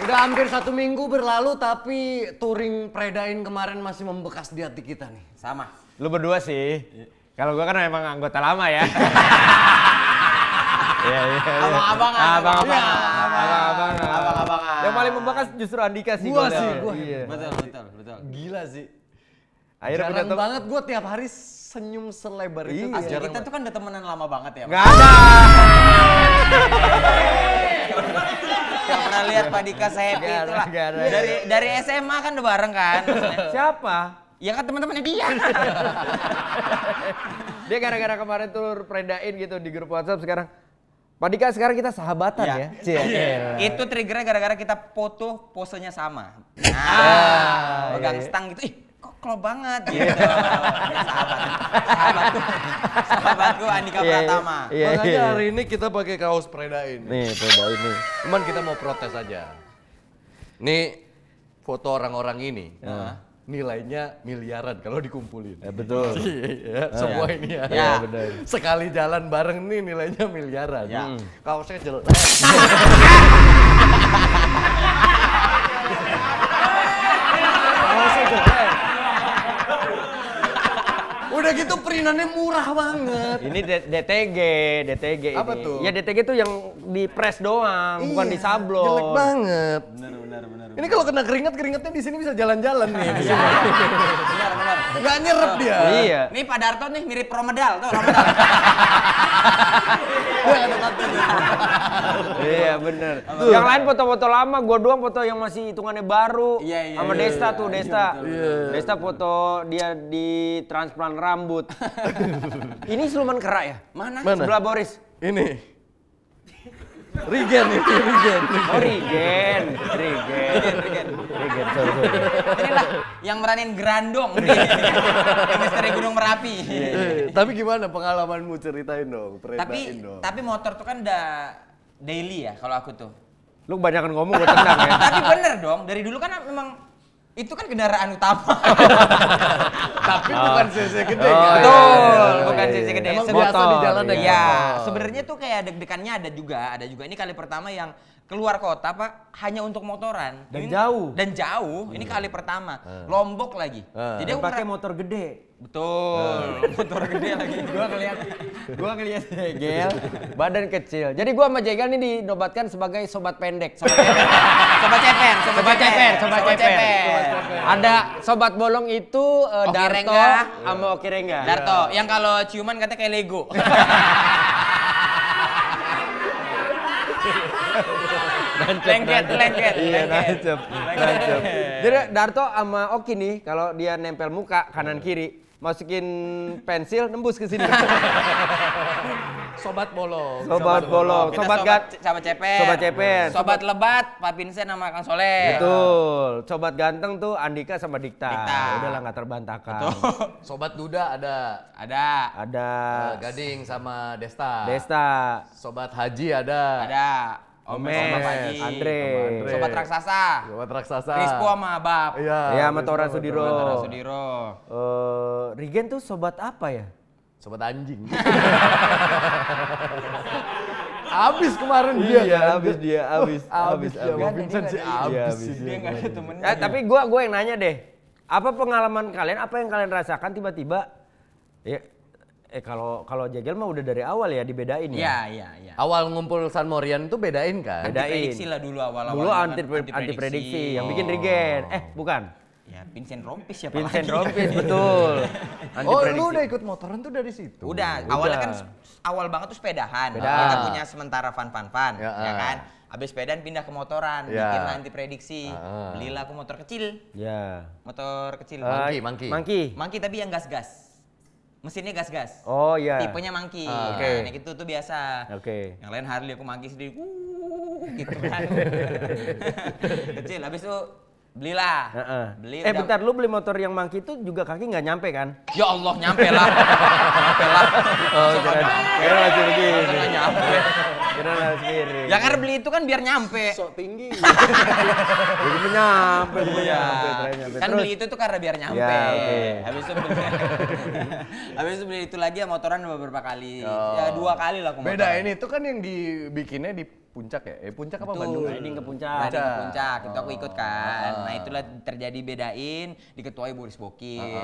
Udah hampir 1 minggu berlalu tapi touring Predain kemarin masih membekas di hati kita nih. Sama. Lu berdua sih. Kalau gua kan emang anggota lama ya. Iya. Abang-abangan. Yang paling membekas justru Andika sih. Gua sih. Iya. Betul. Gila sih. Akhirnya Jarang banget gua tiap hari senyum selebar itu. Asli kita tuh kan udah temenan lama banget ya. Gak ada. Gak pernah lihat Pak Dika happy itu lah. Dari SMA kan udah bareng kan. Siapa? Ya kan teman-temannya dia. Dia gara-gara kemarin tur Predain gitu di grup WhatsApp sekarang. Pak Dika sekarang kita sahabatan ya. Itu triggernya gara-gara kita foto posenya sama. Nah, pegang stang gitu. Ih, kok klop banget gitu. Sahabatku Andika Pratama. Makanya hari ini kita pakai kaos Predain. Nih, Predain nih. Cuman kita mau protes aja. Nih foto orang-orang ini. Nilainya miliaran kalau dikumpulin. Betul. Iya, semua ini ya. Ya. Benar. Sekali jalan bareng nih nilainya miliaran. Ya. Kaosnya jelek. Kaosnya jelek. Udah gitu perintannya murah banget. Ini DTG Apa ini. tuh? Ya DTG tuh yang di press doang, bukan di sablon. Jelek banget. Benar. Ini kalau kena keringatnya di sini bisa jalan-jalan nih. Benar. Nggak nyerep dia. Iya. Nih Pak Darto nih mirip Romedal, tuh Romedal. Iya bener. Yang lain foto-foto lama, gua doang foto yang masih hitungannya baru. Iya. Sama Desta tuh, Desta. Iya. Desta foto dia di transplant rambut. Ini siluman kera ya? Mana? Sebelah Boris. Ini. Regen. Oh Regen. Sorry. Inilah yang meranin Grandong di Misteri Gunung Merapi. Tapi gimana pengalamanmu, ceritain dong, Predain dong. Tapi motor tuh kan udah daily ya kalau aku tuh. Lu kebanyakan ngomong gua tendang ya. Tapi bener dong, dari dulu kan memang itu kan kendaraan utama. Tapi bukan CC gede kan? Betul, bukan CC gede. Emang biasa di jalan naik Iya, motor. sebenarnya tuh kayak deg-degannya ada juga. Ini kali pertama yang keluar kota Pak hanya untuk motoran. Dan jauh. Ini kali pertama. Lombok lagi. Jadi aku pakai motor gede. Betul, motor gede lagi. Gua ngeliat Jegel, badan kecil. Jadi gua sama Jegel ini dinobatkan sebagai sobat pendek. Sobat ceper. Ada sobat bolong itu Darto Rengga. sama Oki Rengga. Darto, yang kalau ciuman katanya kayak Lego. Lengket. Iya, nancep. Jadi Darto sama Oki nih kalau dia nempel muka kanan kiri, masukin pensil nembus ke sini. Sobat bolong. Sobat ceper. Sobat lebat, Pak Vincent sama Kang Soleh. Betul. Sobat ganteng tuh Andika sama Dikta. Dikta. Udahlah nggak terbantahkan. Sobat duda ada. Ada Gading sama Desta. Sobat haji ada. Omes, Sobat Haji. Andre. Sobat raksasa. Rispo sama Abab. Iya. Sama Tora Sudiro. Regen tuh sobat apa ya? Sobat anjing. Abis kemarin dia. Iya, kan? abis dia. Sama Vincent sih abis. Dia nggak ada temennya. Tapi gua yang nanya deh. Apa pengalaman kalian? Apa yang kalian rasakan tiba-tiba? Ya, kalau Jegel mah udah dari awal ya dibedain ya. Iya. Awal ngumpul San Morian tuh bedain kan? Prediksi lah dulu awal-awal. Dulu anti prediksi yang bikin Regen. Bukan. Ya Vincent Rompis siapa Vincent lagi? Rompis betul. Lu udah ikut motoran tuh dari situ? Udah. Awalnya kan awal banget tuh sepedahan. Kita punya sementara fun, ya kan. Habis sepedaan pindah ke motoran, bikin anti prediksi. Belilah aku motor kecil. Ya. Motor kecil. Monkey tapi yang gas-gas. Mesinnya gas-gas. Oh iya. Tipenya Monkey. Oke. Nah, itu tuh biasa. Oke. Yang lain Harley aku Monkey sendiri. Gitu kan. Kecil. Habis itu Belilah. Beli. Bentar, lu beli motor yang Monkey itu juga kaki nggak nyampe kan? Ya Allah, nyampe lah. Nyampe lah. Kira masih begini. Nggak nyampe. Kira harus kiri. Ya karena beli itu kan biar nyampe. Sok tinggi. Jadi nyampe, Iya. nyampe. Kan beli itu tuh karena biar nyampe. Ya, oke. Habis itu beli itu lagi ya motoran beberapa kali. Ya 2 kali lah aku motoran. Beda ini tuh kan yang dibikinnya di Puncak ya? Puncak apa Bandung? Riding ke Puncak. Riding ke Puncak, itu aku ikut kan. Nah itulah terjadi bedain, diketuai Boris Bokin.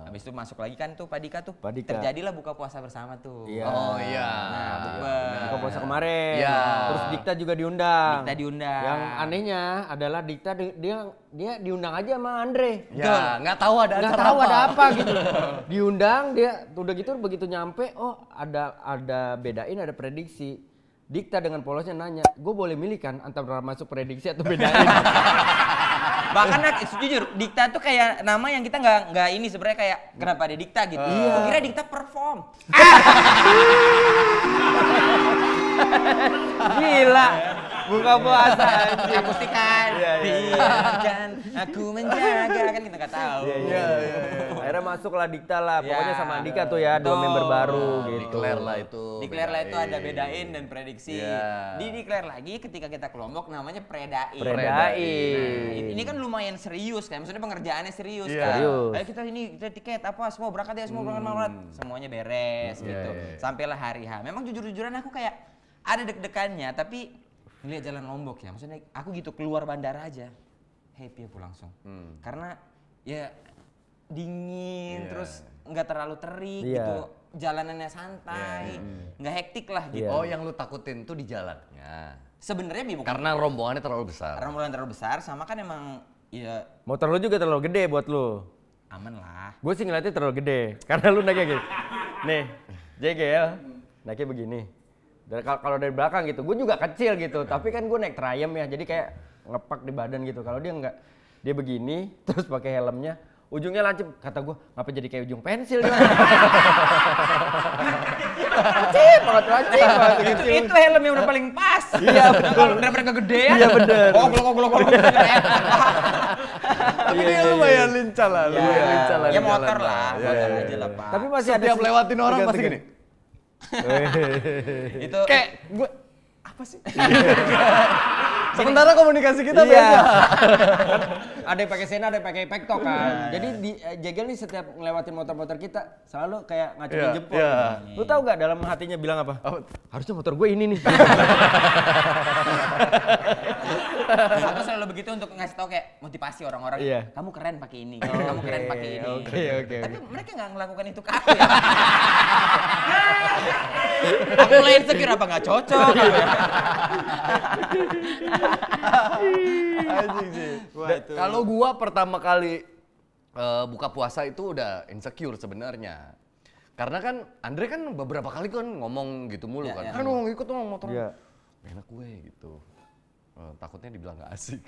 Habis itu masuk lagi kan tuh Padika tuh. Padika. Terjadilah buka puasa bersama tuh. Iya. Oh iya. Nah, bukber. Buka puasa kemarin. Iya. Terus Dikta juga diundang. Dikta diundang. Yang anehnya adalah Dikta dia diundang aja sama Andre. Ya, nggak tahu ada Nggak acara tahu ada apa gitu. Diundang dia udah gitu begitu nyampe, oh ada bedain, ada prediksi. Dikta dengan polosnya nanya, gue boleh milih kan antara masuk prediksi atau bedain? Bahkan jujur, Dikta tuh kayak nama yang kita nggak ini sebenarnya kayak kenapa ada Dikta gitu. Iya. Aku kira Dikta perform. Gila, buka puasa anjing. Akustikan, biarkan aku menjaga, kan kita nggak tahu. Iya. Akhirnya masuklah Dikta lah, pokoknya Ya, sama Andika tuh ya, 2 member baru gitu. Declare lah itu. Declare lah itu ada bedain dan prediksi. Iya. Di declare lagi ketika kita ke Lombok namanya predain. Predain. Ini kan lumayan serius kan, maksudnya pengerjaannya serius Iya. kan. Serius. Ayo kita tiket apa semua berangkat ya, semua berangkat. Semuanya beres gitu. iya. Sampailah hari H. Memang jujur-jujuran aku kayak ada deg-degannya, tapi ngeliat jalan Lombok ya, maksudnya aku gitu keluar bandara aja happy aku langsung. Karena ya dingin, Iya. terus nggak terlalu terik Iya. gitu, jalanannya santai, nggak hektik lah gitu. Iya. Oh, yang lu takutin tuh di jalannya. Sebenarnya bukan Karena rombongannya terlalu besar. karena mulai terlalu besar, sama kan emang ya Motor lu juga terlalu gede buat lu. aman lah. Gue sih ngeliatnya terlalu gede, karena lu naiknya gitu. Nih, JGL, naiknya begini. Kalau dari belakang gitu, gue juga kecil gitu. Tapi kan gue naik Triumph ya, jadi kayak ngepak di badan gitu. Kalau dia enggak, dia begini, terus pakai helmnya. Ujungnya lancip, kata gue, ngapa jadi kayak ujung pensil dia? Lancip banget. Itu helm yang udah paling pas. Iya, betul. Daripada kegedean. Iya, bener. Goblok. Tapi dia lumayan lincah lah, lumayan lincah lah. Ya di motor jalan lah, Iya, motor iya, aja iya. lah Pak. Tapi masih ada Setiap lewatin orang pasti gini. Itu Kayak gue apa sih? Sementara komunikasi kita beda. Iya. Ada yang pakai Sena, ada yang pakai Pekto kan. Jadi di Jegel nih setiap ngelewatin motor-motor kita selalu kayak ngacungin Iya, jempol. iya. Lu tahu gak dalam hatinya bilang apa? Harusnya motor gue ini nih. aku selalu begitu untuk ngasih tau kayak motivasi orang-orang. Iya. Kamu keren pakai ini, kamu keren pakai ini. Oke. Tapi mereka nggak ngelakukan itu ke aku ya. Aku mulai insecure apa nggak cocok. Anjing sih. Kalau gua pertama kali buka puasa itu udah insecure sebenarnya. Karena kan Andre kan beberapa kali kan ngomong gitu mulu Ya, kan. ya. Kan ngomong ikut dong motor. Iya. Enak gue gitu. Takutnya dibilang gak asik.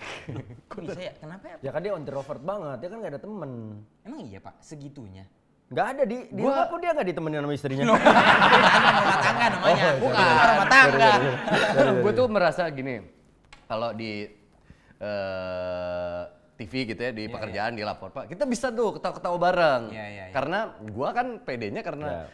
Kok bisa ya? Kenapa ya? Ya kan dia introvert banget, dia kan gak ada temen. Emang iya Pak, segitunya? Gak ada di rumah pun dia gak ditemenin sama istrinya. Rumah tangga namanya. Bukan rumah tangga. Gue tuh merasa gini, kalau di TV gitu ya, di pekerjaan, di lapor, Pak, kita bisa tuh ketawa-ketawa bareng. Iya. Karena gue kan pedenya karena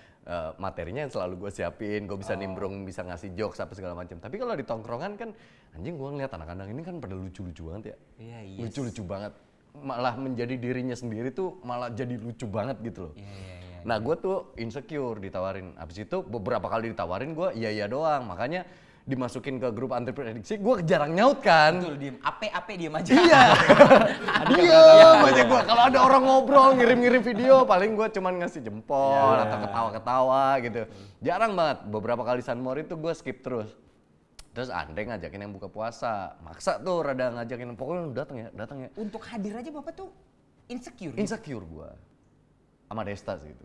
materinya yang selalu gue siapin, gue bisa nimbrung, bisa ngasih jokes apa segala macam. Tapi kalau di tongkrongan kan, anjing gue ngeliat anak-anak ini kan pada lucu-lucu banget ya. Iya. Lucu-lucu banget. Malah menjadi dirinya sendiri tuh malah jadi lucu banget gitu loh. Iya. Nah gue tuh insecure ditawarin. Abis itu beberapa kali ditawarin gue iya doang. Makanya dimasukin ke grup antri prediksi, gue jarang nyaut kan. Betul, diem. Ape diem aja. Iya. Diem aja gue. Kalau ada orang ngobrol, ngirim-ngirim video, paling gue cuman ngasih jempol atau ketawa-ketawa gitu. Jarang banget. Beberapa kali Sunmore itu gue skip terus. Terus Andre ngajakin yang buka puasa. Maksa tuh rada ngajakin, pokoknya lu datang ya. Untuk hadir aja Bapak tuh insecure. Insecure gue. Sama Desta sih gitu.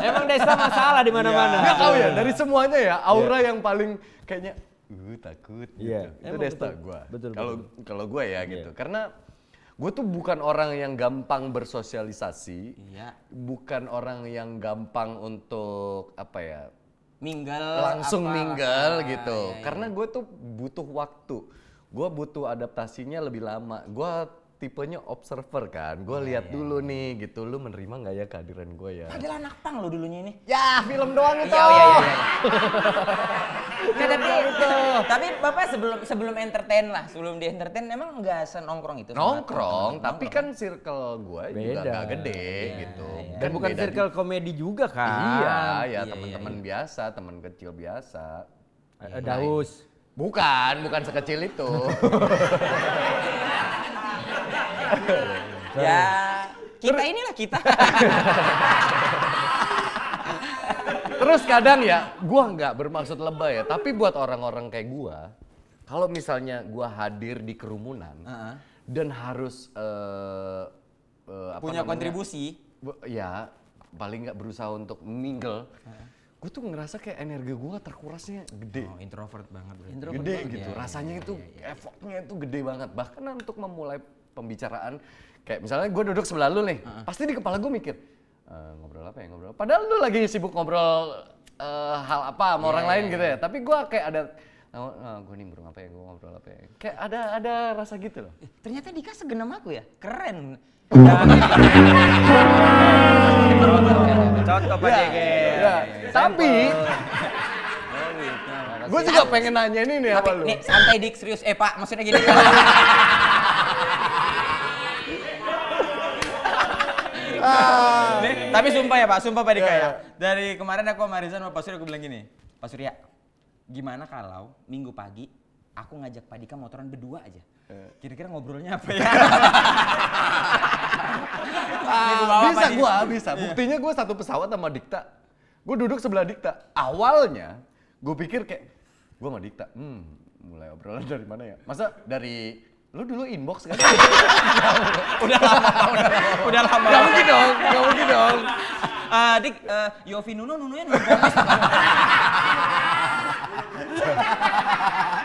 Emang Desta masalah di mana-mana. Nggak tahu ya, dari semuanya ya, aura yang paling kayaknya takut gitu. Iya. Itu Emang Desta betul. gue. Betul. Kalau gue ya gitu. Karena gue tuh bukan orang yang gampang bersosialisasi. Iya. Bukan orang yang gampang untuk apa ya, langsung mingle gitu. Iya, iya. Karena gue tuh butuh waktu. Gue butuh adaptasinya lebih lama. Gue tipenya observer kan. Gue lihat dulu nih gitu. Lu menerima nggak ya kehadiran gue ya? Padahal anak pang lo dulunya ini. Ya film doang itu. Iya. Ya, tapi Bapak sebelum entertain lah, sebelum di entertain emang nggak senongkrong itu? Nongkrong, tapi kan circle gue juga Beda. nggak gede gitu. Dan bukan beda circle komedi juga kan. Iya, teman-teman biasa, teman kecil biasa. Daus. Bukan sekecil itu. Ya, kita. Terus kadang ya, gua nggak bermaksud lebay ya, tapi buat orang-orang kayak gua, kalau misalnya gua hadir di kerumunan dan harus Punya kontribusi. Ya, paling nggak berusaha untuk mingle. Gue tuh ngerasa kayak energi gua terkurasnya gede. Oh, introvert banget bro. Gede gitu, rasanya itu effortnya itu gede banget. Bahkan untuk memulai pembicaraan, kayak misalnya gue duduk sebelah lu nih, pasti di kepala gue mikir, ngobrol apa ya, ngobrol. Padahal lu lagi sibuk ngobrol hal apa sama orang lain gitu ya. Tapi gue kayak ada, gue nimbrung apa ya, gue ngobrol apa ya. Kayak ada rasa gitu loh. Ternyata Dika segenam aku ya, keren. Contoh Pak Jege. Ya, tapi gue juga pengen nanya ini nih apa lu. Nih, santai Dik, serius. Pak, maksudnya gini. Nih, tapi sumpah ya Pak, sumpah Pak Dika ya. Dari kemarin aku sama Rizan sama Pak Surya aku bilang gini, Pak Surya, gimana kalau minggu pagi aku ngajak Pak Dika motoran berdua aja? Kira-kira ngobrolnya apa ya? Bisa. Buktinya gue satu pesawat sama Dikta. Gue duduk sebelah Dikta. Awalnya gue pikir kayak, gue sama Dikta, mulai obrolan dari mana ya? Masa dari, lu dulu inbox kan? Udah lama. Gak mungkin dong. Dik, Yofi Nunonya Nuno Gomez.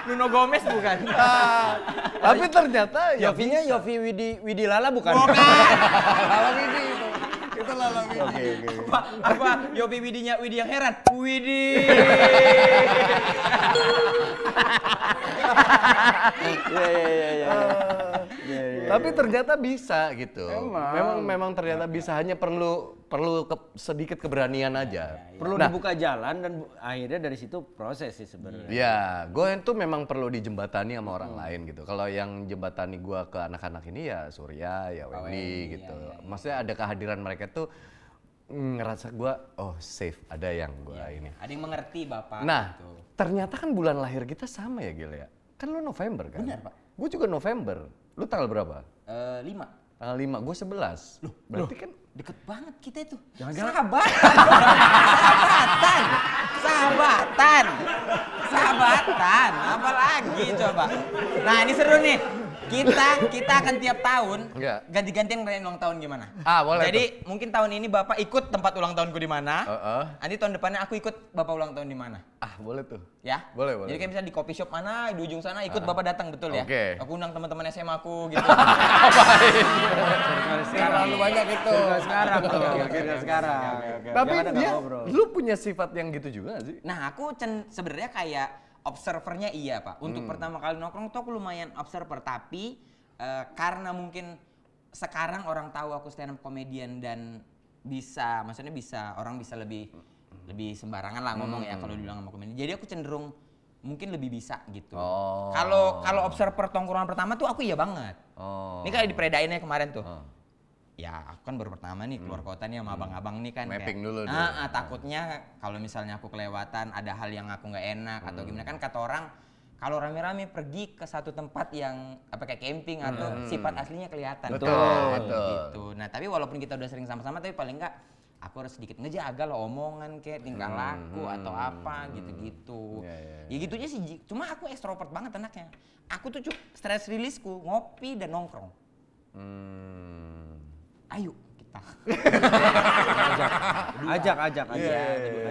Nuno Gomez bukan? Tapi ternyata ya Yofinya bisa. Yofi Widi Lala bukan? Lala Widi itu. Itu Lala Widi. Oke. Apa Yofi Widi yang heran? Widi. Iya. Tapi ternyata bisa gitu. Memang ternyata bisa, hanya perlu sedikit keberanian aja. Perlu dibuka jalan dan akhirnya dari situ proses sih sebenarnya. Ya, gue itu memang perlu dijembatani sama orang lain gitu. Kalau yang jembatani gue ke anak-anak ini ya Surya, ya Wendy gitu. Maksudnya ada kehadiran mereka tuh ngerasa gue, oh safe, ada yang gue ini. Ada yang mengerti Bapak. Nah, gitu. ternyata kan bulan lahir kita sama ya Gil ya? Kan lu November kan? Benar, Pak. Gue juga November. Lu tanggal berapa? 5. Tanggal 5, gue 11. Berarti kan Deket banget kita itu. Jangan-jangan- Sahabatan. Apalagi coba. Nah ini seru nih. Kita akan tiap tahun Iya. ganti-gantian ngerayain ulang tahun gimana? Boleh Jadi mungkin tahun ini Bapak ikut tempat ulang tahunku di mana? Nanti tahun depannya aku ikut Bapak ulang tahun di mana? boleh tuh. Ya? Boleh. Jadi kayak misalnya di coffee shop mana, di ujung sana ikut Bapak datang, betul ya? Oke. Aku undang teman-teman SMA aku gitu. Terlalu banyak itu. Sekarang. Tapi Jangan ada dia, ngobrol. lu punya sifat yang gitu juga gak sih? Nah, aku sebenarnya kayak observernya iya, Pak. Untuk pertama kali nongkrong tuh aku lumayan observer, tapi karena mungkin sekarang orang tahu aku stand up comedian dan maksudnya orang bisa lebih sembarangan lah ngomong ya kalau dibilang sama komedian. Jadi aku cenderung mungkin lebih bisa gitu. Kalau observer tongkrongan pertama tuh aku iya banget. Ini kayak dipredainnya kemarin tuh. Ya, aku kan baru pertama nih keluar kota nih sama abang-abang nih kan. Mapping dulu. Takutnya kalau misalnya aku kelewatan ada hal yang aku nggak enak atau gimana kan kata orang kalau rame-rame pergi ke satu tempat yang kayak camping atau sifat aslinya kelihatan. Betul. Gitu. Nah, tapi walaupun kita udah sering sama-sama tapi paling nggak aku harus sedikit ngejaga loh omongan kayak tingkah laku atau apa gitu-gitu. Ya gitunya sih. Cuma aku ekstrovert banget anaknya. Aku tuh stress release-ku ngopi dan nongkrong. Ayo kita. Ajak.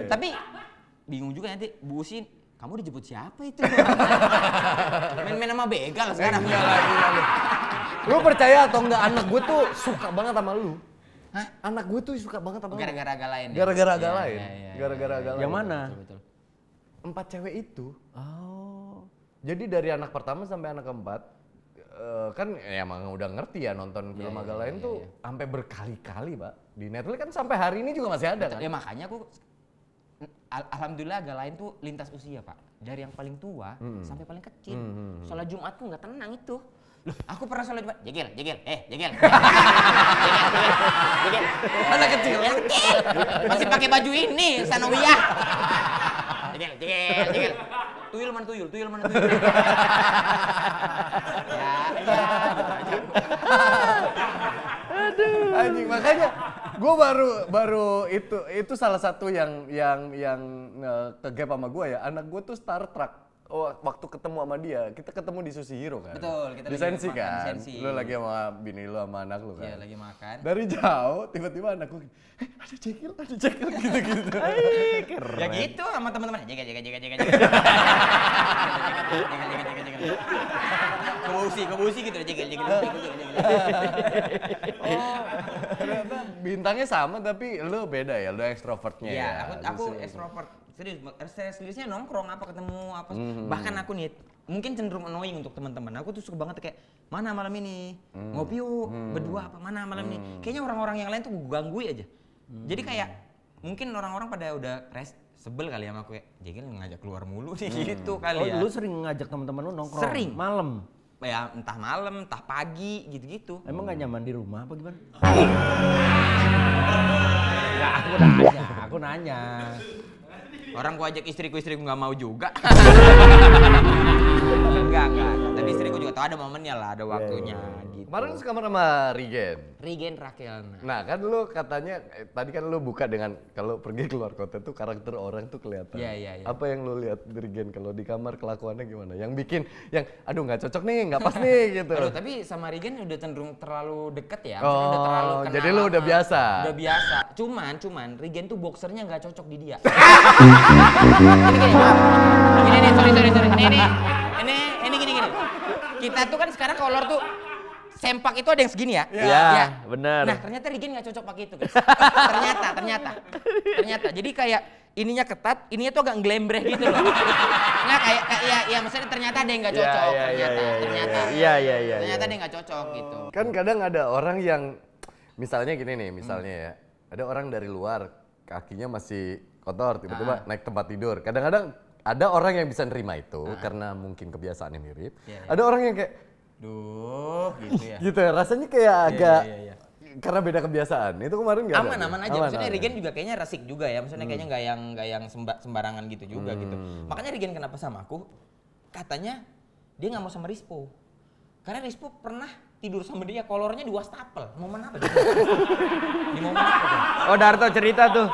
Tapi bingung juga nanti Bu Usin, kamu dijemput siapa itu? Main-main sama begal sekarang. Lu percaya atau enggak, anak gue tuh suka banget sama lu. Hah? Anak gue tuh suka banget sama lu. Gara-gara agak lain. Gara-gara agak Iya, lain. iya. Gara-gara agak lain. Yang mana? Betul. 4 cewek itu. Oh. Jadi dari anak pertama sampai anak keempat, kan ya emang udah ngerti ya nonton film agak lain tuh sampai berkali-kali, Pak. Di Netflix kan sampai hari ini juga masih ada kan? Ya makanya aku alhamdulillah agak lain tuh lintas usia, Pak. Dari yang paling tua sampai paling kecil. Sholat Jumat tuh nggak tenang itu. Loh, aku pernah sholat Jumat, jegel. Jegel. Anak kecil. Masih pakai baju ini, sanawiyah. Jegel. Tuyul mana tuyul? Ya, gitu aja. Anjing, makanya gue baru itu salah satu yang kegap sama gue ya. Anak gue tuh Star Trek. Oh, waktu ketemu sama dia, kita ketemu di Sushi Hero kan? Betul, kita di lagi Sensi makan kan? di Sensi. Lu lagi sama bini lu sama anak lu kan? Iya, lagi makan. Dari jauh, tiba-tiba anak gue, ada cekil gitu-gitu. Keren. Ya gitu sama teman-teman. Jegel. Kebusi gitu, jegel. Oh, ternyata bintangnya sama tapi lu beda ya, lu ekstrovertnya ya. Iya, aku extrovert. Seriusnya nongkrong apa ketemu apa. Bahkan aku nih mungkin cenderung annoying untuk teman-teman. Aku tuh suka banget kayak mana malam ini ngopi yuk berdua apa mana malam ini. Kayaknya orang-orang yang lain tuh gue gangguin aja. Jadi kayak mungkin orang-orang pada udah sebel kali sama aku kayak Jegel ngajak keluar mulu sih gitu kali ya. Lu sering ngajak teman-teman lu nongkrong? Sering. Malam? Ya entah malam, entah pagi gitu-gitu. Emang gak nyaman di rumah apa gimana? Enggak, Aku nanya. Orang gua ajak istriku nggak mau juga. Enggak. Tapi istriku juga tahu ada momennya lah, ada waktunya gitu. Kemarin lu sekamar sama Regen Rakel. Nah kan lu katanya, tadi kan lu buka dengan kalau pergi keluar kota tuh karakter orang tuh kelihatan. Iya. Apa yang lu lihat Regen kalau di kamar kelakuannya gimana? Yang bikin, aduh nggak cocok nih, nggak pas nih gitu. Aduh, tapi sama Regen udah cenderung terlalu deket ya. Oh, udah terlalu kenal jadi lu udah biasa? Udah biasa. Cuman Regen tuh boxernya nggak cocok di dia. Ini gini. Kita tuh kan sekarang kolor tuh sempak itu ada yang segini ya? Iya, benar. Nah, ternyata Regen nggak cocok pakai itu, guys. Ternyata. Jadi kayak ininya ketat, ininya tuh agak nggelembreh gitu loh. Nah, kayak ya maksudnya ternyata ada yang nggak cocok, ternyata. Iya. Ternyata ada yang nggak cocok gitu. Kan kadang ada orang yang, misalnya gini nih, ya. Ada orang dari luar, kakinya masih kotor, tiba-tiba naik tempat tidur. Kadang-kadang ada orang yang bisa nerima itu, karena mungkin kebiasaannya mirip. Ada orang yang kayak, Duh, gitu ya. gitu ya, rasanya kayak agak karena beda kebiasaan. Itu kemarin nggak ada. Aman aja. Maksudnya Regen juga kayaknya resik juga ya. Maksudnya kayaknya nggak yang sembarangan gitu juga gitu. Makanya Regen kenapa sama aku? Katanya dia nggak mau sama Rispo. Karena Rispo pernah tidur sama dia, kolornya di wastafel. Momen apa? Di momen apa? Tuh? Oh, Darto cerita tuh.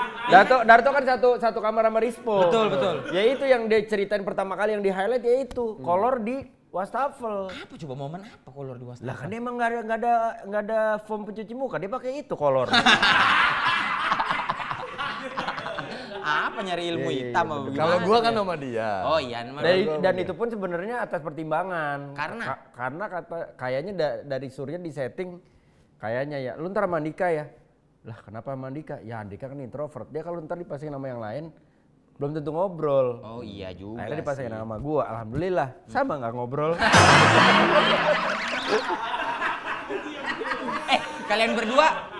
Darto kan satu kamar sama Rispo. Betul. Ya itu yang dia ceritain pertama kali yang di highlight ya itu kolor di wastafel. Apa coba momen apa kolor di wastafel? Lah kan dia emang nggak ada foam pencuci muka, dia pakai itu kolor. Apa nyari ilmu hitam apa gimana? Kalau gua kan sama dia. Oh iya, Dan itu pun sebenarnya atas pertimbangan. Karena kayaknya dari Surya di setting kayaknya ya, lu ntar sama Andika ya. Lah kenapa sama Andika? Ya Andika kan introvert. Dia kalau ntar dipasangin nama yang lain belum tentu ngobrol. Oh iya juga. Akhirnya dipasangin nama gua, alhamdulillah. Sama nggak ngobrol.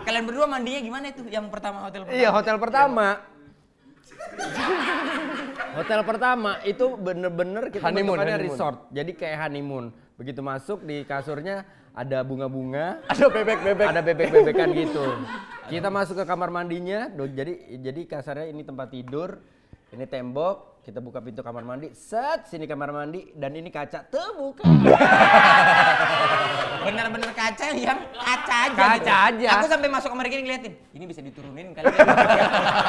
Kalian berdua mandinya gimana itu? Yang pertama hotel pertama? Iya, hotel pertama. Hotel pertama itu bener-bener kita bentukannya resort. Jadi kayak honeymoon. Begitu masuk di kasurnya ada bunga-bunga, Ada bebek-bebek. ada bebek-bebekan gitu. Kita masuk ke kamar mandinya. Jadi kasarnya ini tempat tidur, ini tembok, kita buka pintu kamar mandi, sini kamar mandi, dan ini kaca terbuka. Bener-bener kaca yang kaca aja. Kaca aja. Aku sampai masuk kamar gini ngeliatin, ini bisa diturunin kali ya.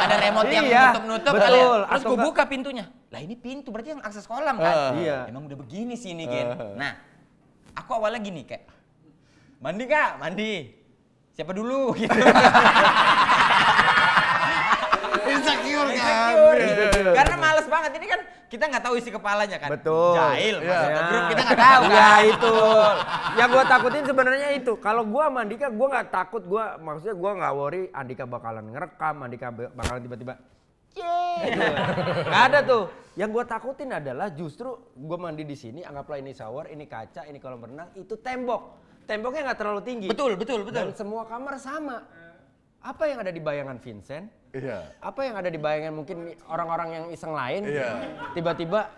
Ada remote yang Iya, nutup-nutup betul. kali ya. Terus Atau gue enggak- buka pintunya. Lah ini pintu berarti yang akses kolam kan? Iya. Emang udah begini sih ini Gen. Nah, aku awalnya gini kayak, mandi Kak, mandi. Siapa dulu gitu. Insecure kan. Karena males banget, ini kan kita nggak tahu isi kepalanya kan. Betul. Jahil, Iya. masuk ke grup kita nggak tahu kan. Ya itu. Yang gua takutin sebenarnya itu. Kalau gua sama Andika, gua nggak takut. Maksudnya gua nggak worry Andika bakalan ngerekam, Andika bakalan tiba-tiba Nggak ada tuh. Yang gue takutin adalah justru gue mandi di sini, anggaplah ini shower, ini kaca, ini kolam renang, itu tembok. Temboknya nggak terlalu tinggi. Betul. Dan semua kamar sama. Apa yang ada di bayangan Vincent? Iya. Apa yang ada di bayangan mungkin orang-orang yang iseng lain? Iya. Tiba-tiba,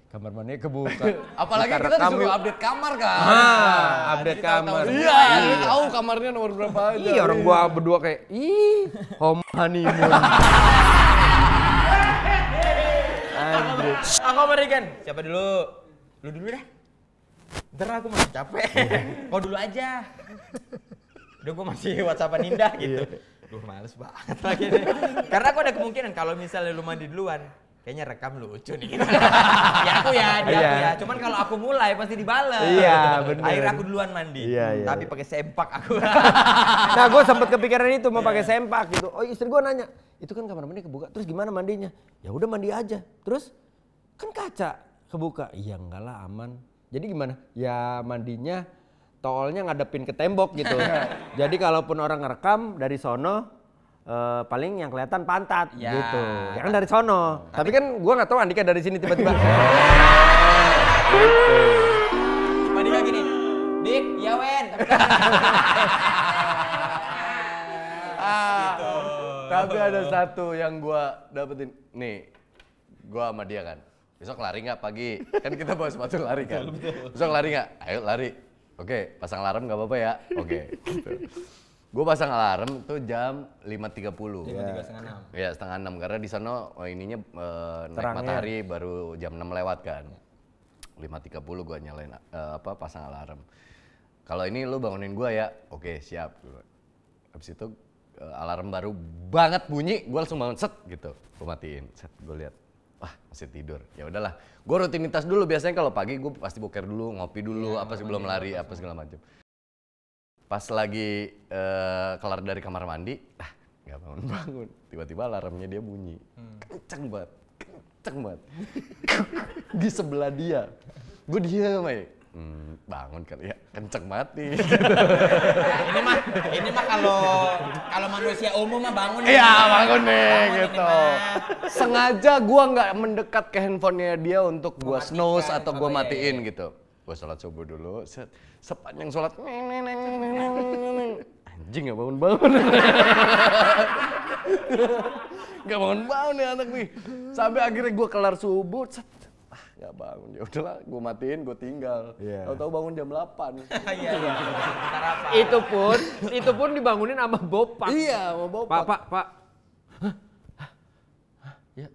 kamar mandinya kebuka. Apalagi kita disuruh update kamar kan. Update kamar. Iya, dia tahu kamarnya nomor berapa aja. Iya, orang gua berdua kayak, home honeymoon. Anjir. Aku berikan. Siapa dulu? Lu dulu dah. Ntar aku masih capek. Kau dulu aja. Udah gua masih WhatsAppan Indah gitu. Duh males banget lagi nih. Karena aku ada kemungkinan kalau misalnya lu mandi duluan, kayaknya rekam lucu nih. Ya aku ya. Cuman kalau aku mulai pasti dibales. Iya, bener. Akhirnya aku duluan mandi. Iya. Tapi pakai sempak aku. Nah, gue sempet kepikiran itu mau pakai sempak gitu. Oh, istri gue nanya, itu kan kamar mandi kebuka, terus gimana mandinya? Ya udah mandi aja. Terus kan kaca kebuka. Iya enggak lah, aman. Jadi gimana? Ya mandinya toolnya ngadepin ke tembok gitu. Jadi kalaupun orang ngerekam dari sono, paling yang kelihatan pantat ya. Gitu. Ya kan dari sono. Tapi kan gue nggak tahu Andika dari sini tiba-tiba. Andika gini, Dik, ya Wen. Gitu. Tapi ada satu yang gue dapetin. Nih, gue sama dia kan. Besok lari nggak pagi? Kan kita bawa sepatu lari kan. Besok lari nggak? Ayo lari. Oke, pasang alarm nggak apa-apa ya? Oke. Gitu. Gue pasang alarm tuh jam 5.30. 5.30. Iya, setengah 6 karena di sana ininya naik matahari baru jam 6 lewat kan. 5.30 gue nyalain pasang alarm. Kalau ini lu bangunin gue ya. Oke, siap. Habis itu alarm baru banget bunyi, gue langsung bangun set gitu. Gue matiin. Set, gue lihat. Wah, masih tidur. Ya udahlah. Gue rutinitas dulu biasanya kalau pagi gue pasti boker dulu, ngopi dulu, apa sebelum lari, apa segala macam. Pas lagi kelar dari kamar mandi, nggak bangun-bangun. Tiba-tiba alarmnya dia bunyi. Kenceng banget. Di sebelah dia. Gue diam aja. Bangun kan, ya kenceng banget nih. ini mah kalau manusia umum mah bangun. Iya bangun nih gitu. Sengaja gue nggak mendekat ke handphonenya dia untuk gue snooze atau gue matiin gitu. Gue sholat subuh dulu, sepanjang sholat anjing nggak bangun-bangun. Nggak bangun-bangun nih anak nih. Sampai akhirnya gue kelar subuh, nggak bangun. Ya udahlah, gue matiin, gue tinggal. Tahu-tahu bangun jam 8. Iya. Itu pun dibangunin sama Bopak. Iya, sama Bopak. Pak. Ya.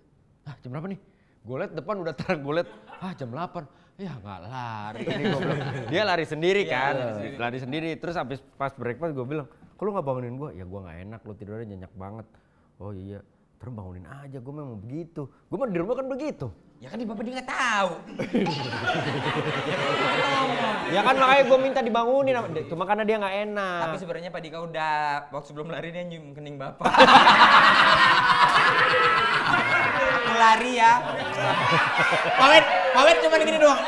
Jam berapa nih? Gue liat depan udah terang, gue liat jam 8. Ya nggak lari. Ini gue bilang. Dia lari sendiri kan. Lari sendiri. Terus habis pas breakfast gue bilang, kok lu nggak bangunin gue? Ya gue nggak enak, lu tidurnya nyenyak banget. Oh iya. Terus bangunin aja, gue memang begitu. Gue mah di rumah kan begitu. Ya kan di bapak dia nggak tahu. Ya kan makanya gue minta dibangunin, cuma karena dia nggak enak. Tapi sebenarnya Pak Dika udah waktu sebelum lari dia nyium kening bapak. Lari ya. Pawet cuma gini doang.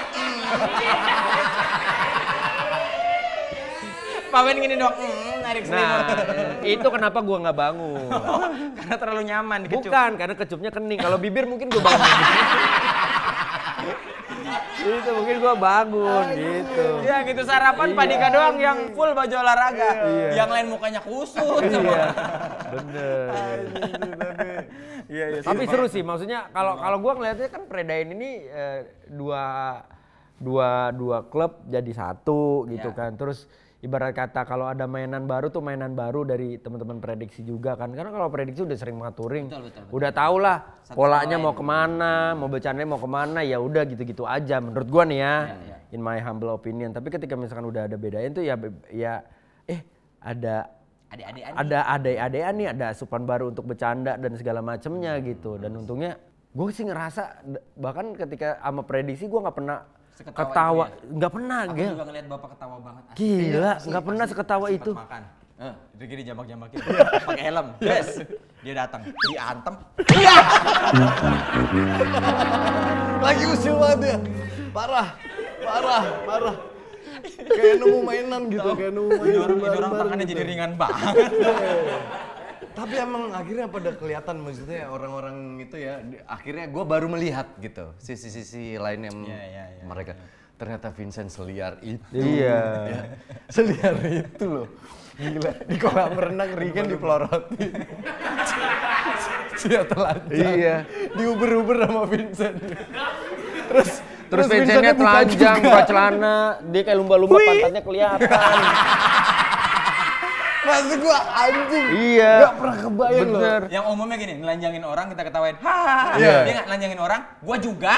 Pawet gini doang. Narik selimut. Itu kenapa gue nggak bangun. Karena terlalu nyaman dikecup. Bukan, karena kecupnya kening. Kalau bibir mungkin gue bangun. Itu mungkin gue bangun gitu. Ya gitu sarapan Pak Dika doang yang full baju olahraga. Yang lain mukanya kusut semua. Bener. Iya. Tapi seru sih, maksudnya kalau gue ngeliatnya kan Predain ini dua klub jadi satu gitu kan. Terus ibarat kata kalau ada mainan baru tuh mainan baru dari teman-teman prediksi juga kan. Karena kalau prediksi udah sering mengaturing, betul. udah tau lah polanya mau kemana, mau bercandanya mau kemana, ya udah gitu-gitu aja menurut gua nih ya. In my humble opinion. Tapi ketika misalkan udah ada bedain tuh ya ada adik-adikan nih, ada asupan baru untuk bercanda dan segala macemnya gitu. Dan untungnya gue sih ngerasa bahkan ketika sama prediksi gue nggak pernah ketawa, nggak pernah. Aku juga ngeliat bapak ketawa banget. Gila, nggak pernah seketawa itu. Makan. Itu gini jambak-jambakin. Pakai helm. Yes. Dia datang, diantem. Lagi usil banget ya. Parah. Kayak nemu mainan gitu, kayak nemu mainan. Ini orang tangannya jadi ringan banget. Tapi emang akhirnya pada kelihatan maksudnya orang-orang itu ya, akhirnya gue baru melihat gitu sisi-sisi lain yang mereka. Ternyata Vincent seliar itu. Iya. Ya, seliar itu loh. Gila, di kolam renang Regen dipeloroti. Sia telanjang. Iya. Diuber-uber sama Vincent. Terus Vincentnya telanjang, buka celana, dia kayak lumba-lumba pantatnya kelihatan. Maksud gua anjing. Iya. Gak pernah kebayang loh. Bener. Yang umumnya gini, nelanjangin orang kita ketawain. Hahaha. Iya. Dia nggak nelanjangin orang, gua juga.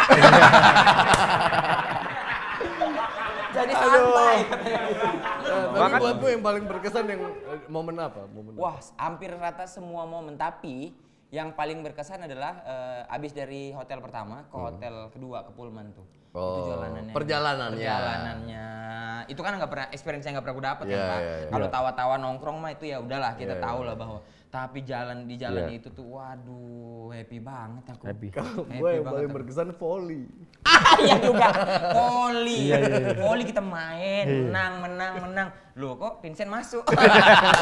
Jadi santai. Tapi buat gue yang paling berkesan yang momen apa? Wah, hampir rata semua momen, tapi yang paling berkesan adalah abis dari hotel pertama ke hotel kedua ke Pullman tuh. Itu jalanannya. Perjalanannya. Itu kan nggak pernah experience yang nggak pernah gue dapet kan, Pak. Kalau tawa-tawa nongkrong mah itu ya udahlah kita tahu lah bahwa. Tapi jalan di jalan itu tuh, waduh, happy banget aku. Gue yang paling berkesan volley. Iya juga, volley. Volley kita main, menang. Loh kok Vincent masuk?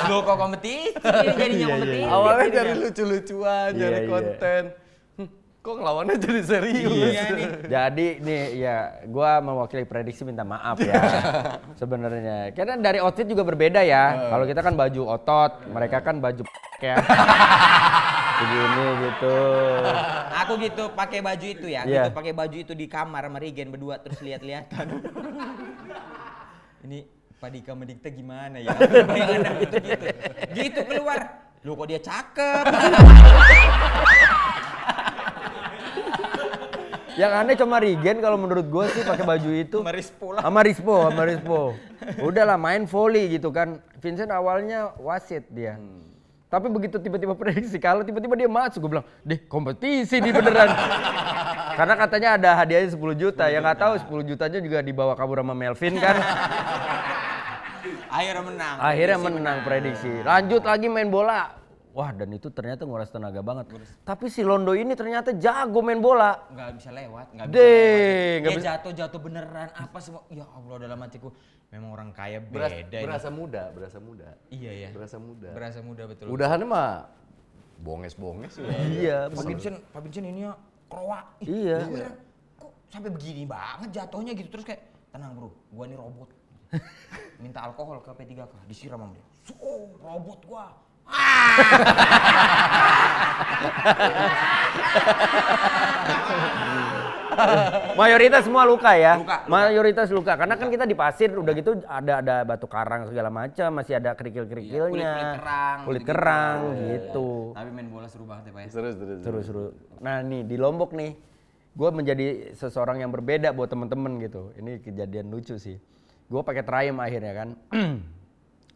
Loh kok kompetisi? Jadinya kompetisi. Awalnya dari lucu-lucuan, dari konten. Kok ngelawannya jadi serius? Iya nih. Jadi nih ya, gua mewakili prediksi minta maaf ya. Sebenarnya. Karena dari outfit juga berbeda ya. Kalau kita kan baju otot, mereka kan baju ya. Begini gitu. Aku gitu pakai baju itu ya, gitu pakai baju itu di kamar sama Regen berdua terus lihat-lihatan. Ini Pak Dika Medikta gimana ya? Bayangan gitu. Gitu keluar. Loh kok dia cakep. Yang aneh cuma Regen kalau menurut gue sih pakai baju itu. Sama Rispo. Udahlah main volley gitu kan. Vincent awalnya wasit dia. Tapi begitu tiba-tiba prediksi kalau tiba-tiba dia masuk, gue bilang, deh kompetisi nih beneran. Karena katanya ada hadiahnya 10 juta. Yang nggak tahu 10 jutanya juga dibawa kabur sama Melvin kan. Akhirnya menang prediksi. Lanjut lagi main bola. Wah, dan itu ternyata nguras tenaga banget. Tapi si Londo ini ternyata jago main bola. Nggak bisa lewat. Dia jatuh beneran apa semua. Ya Allah, dalam hatiku memang orang kaya beda. Berasa muda. Iya ya. Berasa muda betul. Udahannya mah bonges-bonges ya. Iya. Pak Vincent ini ya kroak. Iya. Kok sampai begini banget jatuhnya gitu, terus kayak tenang bro, gua nih robot. Minta alkohol ke P3K, disiram sama dia. Robot gua. Mayoritas semua luka ya. Luka. Mayoritas luka karena kan kita di pasir udah gitu ada batu karang segala macam, masih ada kerikil-kerikilnya. Kulit kerang gitu. Tapi main bola seru banget ya Pak ya. Seru. Nah nih di Lombok nih, gue menjadi seseorang yang berbeda buat temen-temen gitu. Ini kejadian lucu sih. Gue pakai Triumph akhirnya kan.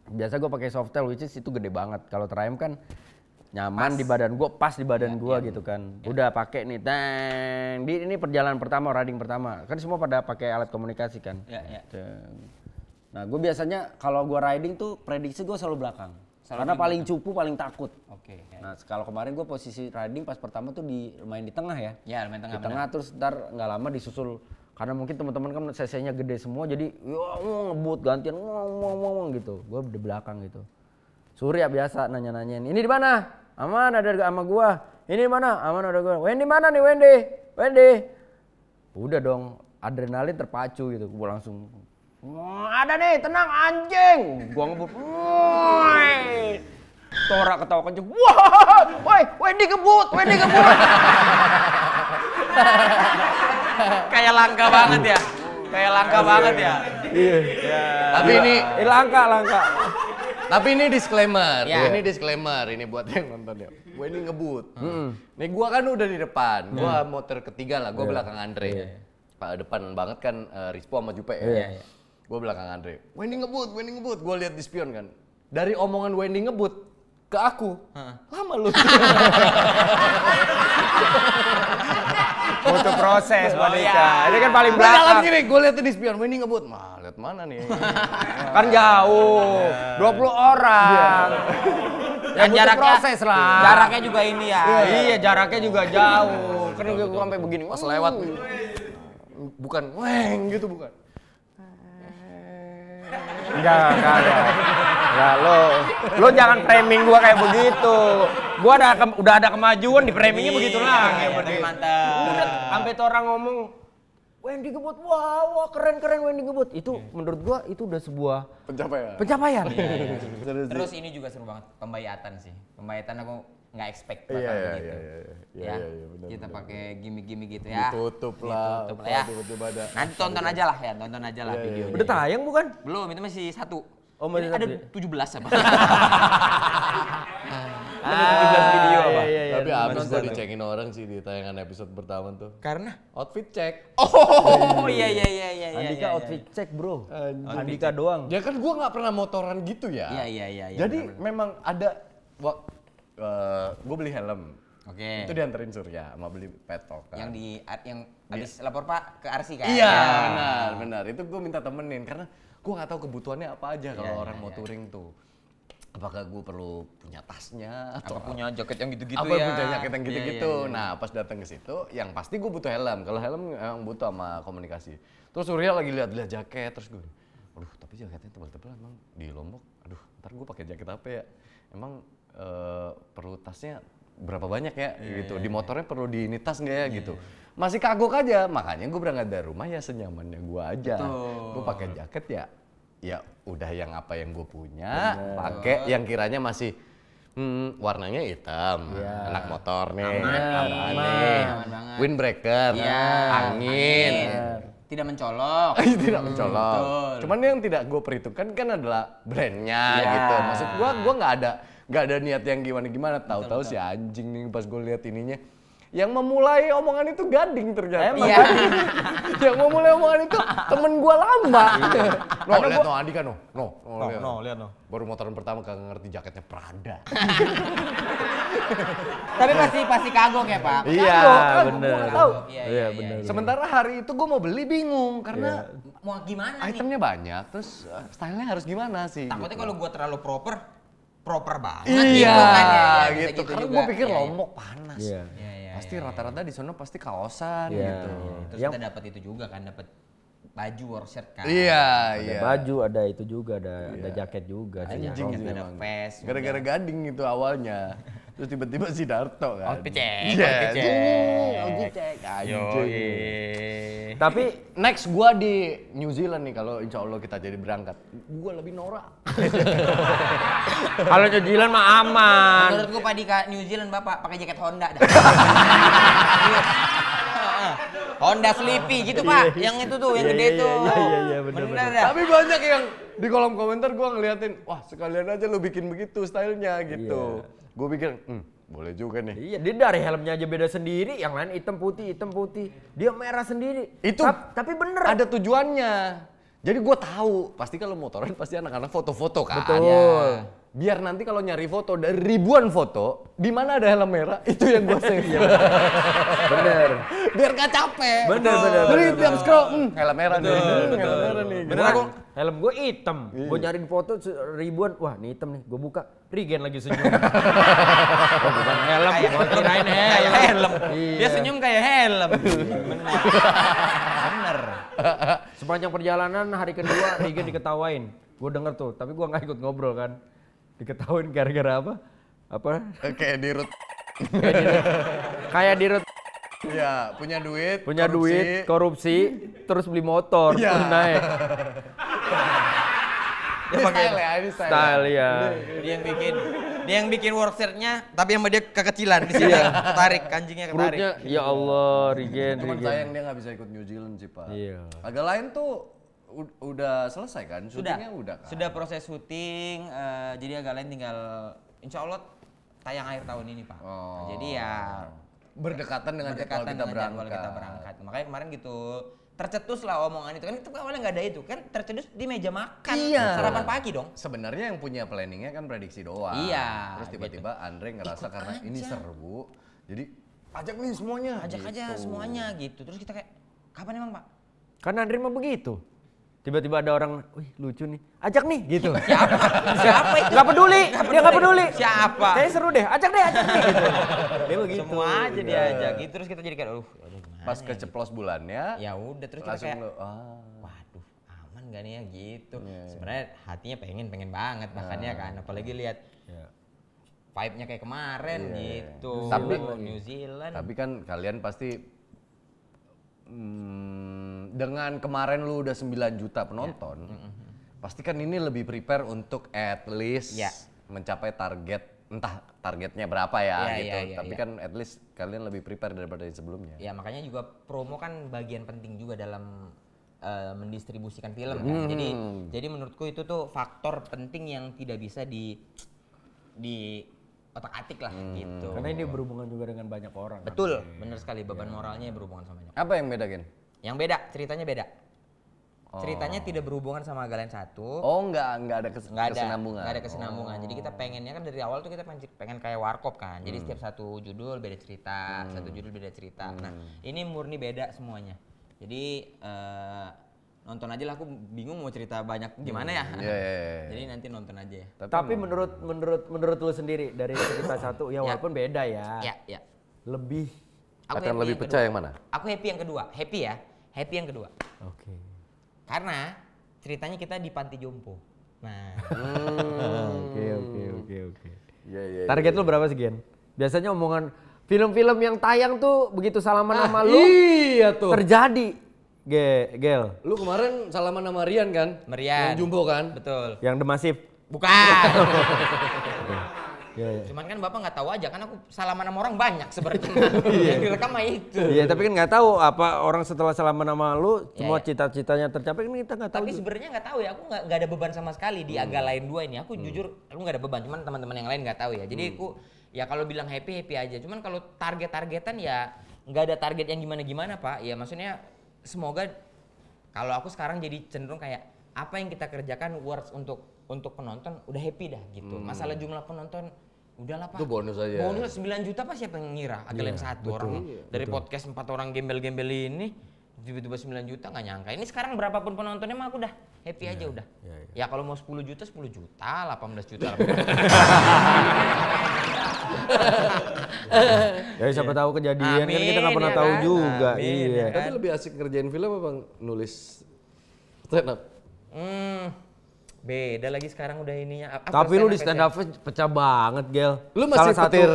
Biasa gue pakai Softail which is itu gede banget. Kalau Triumph kan nyaman di badan gue, pas di badan gue gitu kan. Udah pakai nih, ini perjalanan pertama, riding pertama. Kan semua pada pakai alat komunikasi kan. Nah gue biasanya kalau gue riding tuh prediksi gue selalu belakang. Karena paling cupu, paling takut. Nah kalau kemarin gue posisi riding pas pertama tuh main di tengah ya. Ya main tengah. Di tengah terus ntar nggak lama disusul. Karena mungkin teman-teman kan cc-nya gede semua jadi ngebut gantian ngomong gitu. Gue di belakang gitu. Surya biasa nanya-nanyain, "Ini di mana?" "Aman ada sama gua." "Ini di mana?" "Aman ada gua." "Wendy mana nih Wendy?" Udah dong, adrenalin terpacu gitu. Gua langsung "Ada nih, tenang anjing." Gua ngebut. Tora ketawa kenceng. "Wah, woi, Wendy ngebut." Kayak langka banget ya. Iya. Tapi ini langka. Tapi ini disclaimer. Ini disclaimer ini buat yang nonton ya. Gue ini ngebut. Nih gua kan udah di depan. Gua motor ketiga lah, gua belakang Andre. Pak depan banget kan Rispo sama Jupe ya. Gua belakang Andre. Wendy ngebut. Gua lihat di spion kan. Dari omongan Wendy ngebut ke aku. Lama lu. Butuh proses Monika. Ini kan paling belakang. Jalan gini, gue lihat di spion, ini ngebut. Lihat mana nih? Kan jauh. 20 orang. Ya jarak proses lah. Jaraknya juga ini ya. Iya, jaraknya juga jauh. Kan gue sampai begini. Pas lewat. Bukan weng gitu bukan. Enggak. Nah, lo jangan framing gua kayak begitu. Gua udah ada kemajuan di framingnya begitu lagi. Tapi mantap. Udah sampai tuh orang ngomong Wendy Gebot, wah keren Wendy Gebot. Itu menurut gua itu udah sebuah pencapaian. Terus ini juga seru banget, pembayatan sih. Pembayatan aku nggak expect bakal begitu. Iya, benar. Kita pakai gimmick-gimmick gitu ya. Ditutup lah. Ya. Tiba-tiba ada. Nanti tonton aja lah videonya. Udah tayang bukan? Belum, itu masih 1. Oh, masih Ini ada satu. 17 apa? Ada 17 video apa? Tapi abis gue dicengin orang sih di tayangan episode pertama tuh. Karena? Outfit check. Oh iya. Andika outfit check bro. Andika doang. Ya kan gue nggak pernah motoran gitu ya. Iya. Jadi memang ada, gue beli helm. Oke. Itu dianterin Surya sama beli petok kan. Yang habis lapor Pak ke Arsi kan? Iya, benar. Itu gue minta temenin karena gue nggak tahu kebutuhannya apa aja kalau orang mau touring tuh. Apakah gue perlu punya tasnya atau punya jaket yang gitu-gitu apa ya? punya jaket yang gitu-gitu. Iya. Nah, pas datang ke situ, yang pasti gue butuh helm. Kalau helm emang butuh sama komunikasi. Terus Surya lagi lihat jaket, terus gue, aduh tapi jaketnya tebal-tebal emang di Lombok. Aduh, ntar gue pakai jaket apa ya? Emang perlu tasnya berapa banyak ya gitu. Di motornya perlu di ini tas nggak ya gitu. Masih kagok aja, makanya gue berangkat dari rumah ya senyamannya gue aja. Gue pakai jaket ya udah yang apa yang gue punya, pakai yang kiranya masih warnanya hitam, anak motor nih, aman banget. Windbreaker, angin. Tidak mencolok. Tidak mencolok. Cuman yang tidak gue perhitungkan kan adalah brandnya gitu. Maksud gue nggak ada niat yang gimana. Tahu-tahu si anjing nih pas gue lihat ininya. Yang memulai omongan itu Gading ternyata. Yang memulai omongan itu temen gue lama. Lihat Andika lihat Baru motoran pertama kagak ngerti jaketnya Prada. Tapi pasti kagok ya Pak? Iya, bener. Iya, bener. Sementara hari itu gue mau beli bingung karena mau gimana nih? itemnya banyak, terus stylenya harus gimana sih? Takutnya kalau gue terlalu proper banget iya, gitu kan ya. gitu. Karena gue pikir Lombok panas. Iya. Pasti rata-rata di sana pasti kaosan gitu. Terus kita dapat itu juga kan, dapat baju war shirt kan. Iya. Ada baju, ada itu juga, ada jaket juga. Anjing sih ada emang. vest. Gara-gara Gading itu awalnya. Terus tiba-tiba si Darto kan. Outfit check. Anjing. Tapi next gua di New Zealand nih kalau insya Allah kita jadi berangkat. Gua lebih norak. Kalau New Zealand mah aman. Menurut gua Pak di New Zealand Bapak pakai jaket Honda dah. Honda Sleepy gitu Pak, yang itu tuh, yang gede tuh. Iya, bener. Dah. Tapi banyak yang di kolom komentar gua ngeliatin, wah sekalian aja lu bikin begitu stylenya gitu. Gue pikir, boleh juga nih. Iya, dia dari helmnya aja beda sendiri, yang lain hitam putih. Dia merah sendiri. Itu tapi bener. Ada tujuannya. Jadi gue tahu, pasti kalau motoran pasti anak-anak foto-foto kan. Betul. Ya. Biar nanti kalau nyari foto dari ribuan foto, di mana ada helm merah, itu yang gue save. Bener. Biar gak capek. Bener. Jadi tiap scroll, helm merah nih. Helm merah nih. Bener aku, helm gue hitam. Gue nyariin foto ribuan, wah ini hitam nih. Gue buka, Regen lagi senyum. Oh, bukan helm, gue kirain helm. Dia senyum kayak helm. Bener. Sepanjang perjalanan hari kedua, Regen diketawain. Gue denger tuh, tapi gue gak ikut ngobrol kan. Diketawain gara-gara apa? Kayak dirut. Kayak dirut. Iya, punya duit, korupsi, terus beli motor, terus naik. Ini Style ya. Dia yang bikin workshirtnya, tapi sama dia kekecilan di sini. Tarik, anjingnya ketarik. Perutnya, ya Allah, Regen. Cuman sayang dia nggak bisa ikut New Zealand sih Pak. Iya. Agak lain tuh udah selesai kan? Syutingnya udah kan? Sudah proses syuting, jadi agak lain tinggal insya Allah tayang akhir tahun ini Pak. Oh. Jadi ya berdekatan dengan jadwal kita berangkat. Makanya kemarin gitu tercetus lah omongan itu kan, itu awalnya nggak ada itu kan, tercetus di meja makan. Iya. Sarapan pagi dong. Sebenarnya yang punya planningnya kan prediksi doang. Iya, Terus tiba-tiba Andre ngerasa Ikut karena aja. ini seru, jadi ajak nih semuanya. Ajak aja gitu. semuanya gitu. Terus kita kayak kapan emang Pak? Kan Andre mah begitu. Tiba-tiba ada orang, wih lucu nih, ajak nih gitu. Siapa itu? Gak peduli, dia gak peduli. Siapa? Kayaknya seru deh, ajak nih gitu. Dia begitu. Semua aja diajak gitu. Terus kita jadi kayak, aduh gimana Pas ya, keceplos bulannya, ya udah terus kita langsung kayak lo, waduh aman aman gak nih ya gitu. Sebenarnya hatinya pengen banget bahkan ya kan, apalagi lihat vibe-nya kayak kemarin gitu. Tapi New Zealand. Tapi kan kalian pasti dengan kemarin lu udah 9 juta penonton, pasti kan ini lebih prepare untuk at least mencapai target, entah targetnya berapa ya gitu. Tapi kan at least kalian lebih prepare daripada yang sebelumnya. Ya makanya juga promo kan bagian penting juga dalam mendistribusikan film kan. Jadi menurutku itu tuh faktor penting yang tidak bisa di otak-atik lah gitu. Karena ini berhubungan juga dengan banyak orang. Betul, bener sekali, beban moralnya berhubungan sama banyak. Apa yang beda, Gen? Yang beda, ceritanya beda. Ceritanya tidak berhubungan sama Galen 1. Oh, nggak ada kesinambungan. Nggak ada kesinambungan. Jadi kita pengennya kan dari awal tuh kita pengen kayak warkop kan. Jadi setiap satu judul beda cerita, satu judul beda cerita. Nah, ini murni beda semuanya. Jadi nonton aja lah, aku bingung mau cerita banyak gimana ya. Jadi nanti nonton aja ya. Tapi menurut lu sendiri dari cerita satu ya walaupun beda ya. Ya. Lebih akan lebih pecah yang mana? Aku happy yang kedua. Happy yang kedua. Oke. Karena ceritanya kita di panti jompo. Nah. Oke. Target lu berapa sih, Gen? Biasanya omongan film-film yang tayang tuh begitu salaman sama lu. Iya tuh. Terjadi. Gel. Lu kemarin salaman sama Rian kan? Merian. Yang jumbo kan? Betul. Yang The Massive. Bukan. Cuman kan Bapak nggak tahu aja, kan aku salaman sama orang banyak sebenarnya. Yang direkam mah itu. Iya, tapi kan nggak tahu apa orang setelah salaman sama lu semua cita-citanya tercapai, kan kita nggak tahu. Tapi sebenarnya nggak tahu ya, aku nggak ada beban sama sekali di Aga Lain 2 ini. Aku jujur, aku nggak ada beban, cuman teman-teman yang lain nggak tahu ya. Jadi aku ya kalau bilang happy aja. Cuman kalau targetan ya nggak ada target yang gimana Pak. Ya maksudnya semoga kalau aku sekarang jadi cenderung kayak apa yang kita kerjakan worth untuk penonton udah happy dah gitu. Masalah jumlah penonton udahlah Pak. Itu bonus aja. Bonus 9 juta Pak, siapa yang ngira? Agak satu orang dari podcast 4 orang gembel-gembel ini tiba-tiba 9 juta nggak nyangka. Ini sekarang berapapun penontonnya mah aku udah happy aja udah. Ya kalau mau 10 juta, 18 juta. Ya siapa tahu kejadian, kan kita nggak pernah tahu juga. Iya. Tapi lebih asik ngerjain film apa nulis stand up? Beda lagi sekarang udah ininya. Tapi lu di stand up pecah banget, Gel. Lu masih petir,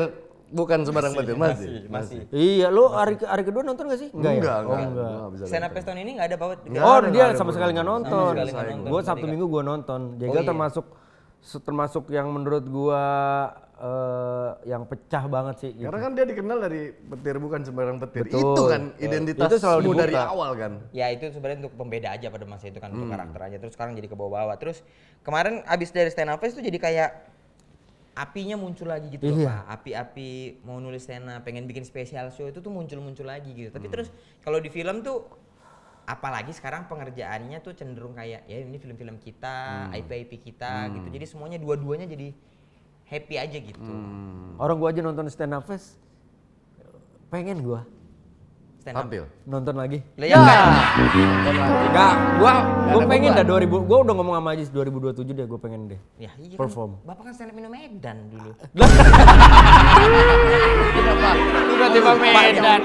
bukan sembarang petir, masih. Iya, lu hari kedua nonton gak sih? Enggak. Stand up tahun ini nggak ada bawa. Oh, dia sama sekali nggak nonton. Gua Sabtu Minggu gua nonton. Jegal termasuk yang menurut gua yang pecah banget sih. Karena kan dia dikenal dari petir, bukan sembarang petir. Betul. Itu kan identitas Itu selalu dari dibuka. awal kan. Ya itu sebenarnya untuk pembeda aja pada masa itu kan, untuk karakter aja. Terus sekarang jadi ke bawah-bawah. Terus kemarin abis dari stand up fest tuh jadi kayak apinya muncul lagi gitu loh Pak. Api-api mau nulis stand up, pengen bikin special show itu tuh muncul lagi gitu. Tapi terus kalau di film tuh apalagi sekarang pengerjaannya tuh cenderung kayak ya ini film-film kita, IP kita gitu. Jadi semuanya dua-duanya jadi happy aja gitu. Orang gua aja nonton stand up fest, pengen gua Stand up. Tampil. nonton lagi. Lah ya enggak. Enggak, gua pengen dah 2000. Gua udah ngomong sama Ajis 2027 deh, gua pengen deh. Ya iya Perform. kan. Bapak kan stand up Indo Medan dulu. Tiba-tiba Medan.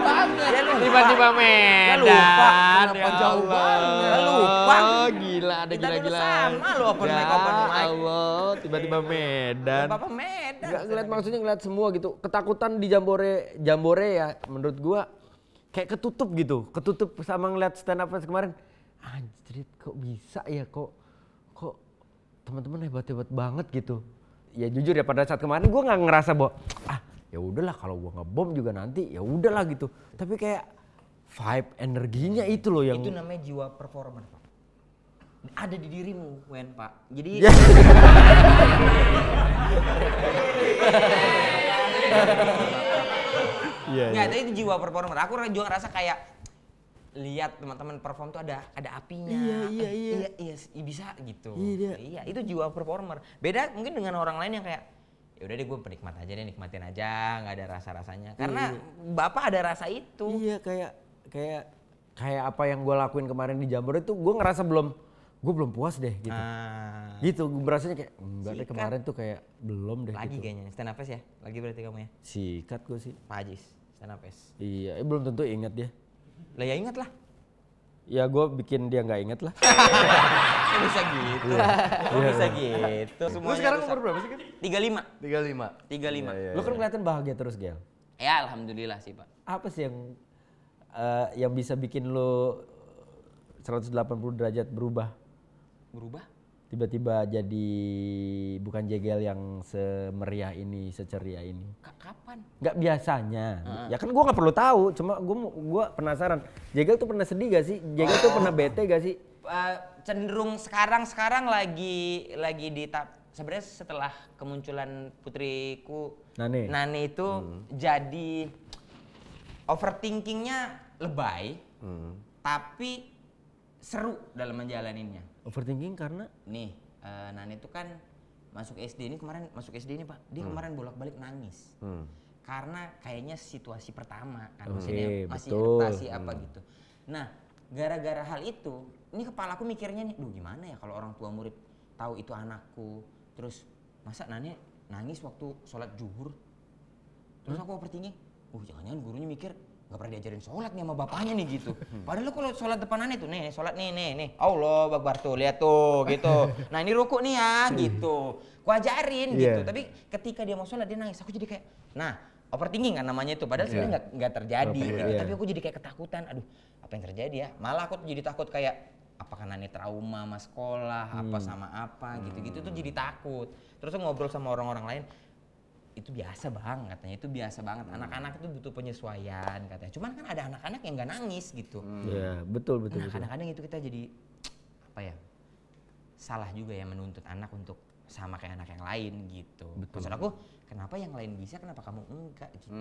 Tiba-tiba Ya Medan. lupa. Ya Jauh Allah. banget. Lupa. Gila, ada Kita dulu gila-gila. sama lu open mic. Allah, tiba-tiba Medan. Bapak Medan. Enggak ngeliat semua gitu. Ketakutan di Jambore ya menurut gua kayak ketutup sama ngeliat stand up fest kemarin. Anjir, kok bisa ya, kok teman-teman hebat banget gitu. Ya jujur ya pada saat kemarin gua nggak ngerasa bahwa ya udahlah kalau gua ngebom juga nanti ya udahlah gitu. Tapi kayak vibe energinya itu loh yang Itu namanya jiwa performer, Pak. Ada di dirimu, Wen, Pak. Jadi Nggak, itu jiwa performer. Aku juga ngerasa kayak lihat teman-teman perform tuh ada apinya. Iya. Iya, bisa gitu. Iya. Iya, itu jiwa performer. Beda mungkin dengan orang lain yang kayak ya udah deh gue penikmat aja deh, nikmatin aja, nggak ada rasa-rasanya. Karena Bapak ada rasa itu. Iya, kayak apa yang gue lakuin kemarin di Jambore itu gue ngerasa gue belum puas deh gitu. Gitu, gue berasanya kayak enggak deh, kemarin tuh kayak belum deh. Lagi gitu. kayaknya stand up fest ya. Lagi berarti kamu ya. Sikat gue sih. Pak Ajis stand up fest. Iya, belum tentu ingat dia. Lah ya ingat lah. Ya gue bikin dia nggak inget lah. Kok bisa gitu? Kok bisa gitu? Lu sekarang umur berapa sih kan? 35. 35. 35. Lu kan kelihatan bahagia terus, Gel. Ya alhamdulillah sih, Pak. Apa sih yang bisa bikin lu 180 derajat berubah? Berubah? Tiba-tiba jadi bukan Jegel yang semeriah ini, seceria ini. Kapan? Nggak biasanya. Ya kan gua nggak perlu tahu, cuma gua penasaran. Jegel tuh pernah sedih gak sih? Jegel tuh pernah bete gak sih? Cenderung sekarang lagi di sebenarnya setelah kemunculan putriku Nane itu jadi overthinkingnya lebay, tapi seru dalam menjalaninnya. Overthinking karena? Nih, Nane itu kan masuk SD ini Pak, dia kemarin bolak-balik nangis. Karena kayaknya situasi pertama kan, maksudnya masih adaptasi apa gitu. Nah, gara-gara hal itu, ini kepalaku mikirnya nih, gimana ya kalau orang tua murid tahu itu anakku, terus masa Nane nangis waktu sholat zuhur, terus aku overthinking, jangan-jangan gurunya mikir nggak pernah diajarin sholat nih sama bapaknya nih gitu. Padahal kalau sholat depan Nane tuh, nih sholat nih, Allah Akbar tuh, lihat tuh gitu. Nah ini rukuk nih ya gitu, ku ajarin gitu. Tapi ketika dia mau sholat dia nangis, aku jadi kayak, nah overthinking kan namanya itu. Padahal sebenarnya nggak terjadi gitu. Tapi aku jadi kayak ketakutan, aduh apa yang terjadi ya? Malah aku jadi takut kayak, apakah Nani trauma sama sekolah, apa sama apa gitu-gitu tuh jadi takut. Terus aku ngobrol sama orang-orang lain, itu biasa bang katanya, itu biasa banget. Anak-anak itu butuh penyesuaian katanya. Cuman kan ada anak-anak yang nggak nangis gitu. Iya betul. Kadang-kadang itu kita jadi apa ya, salah juga ya menuntut anak untuk sama kayak anak yang lain gitu. Maksud aku, kenapa yang lain bisa, kenapa kamu enggak gitu.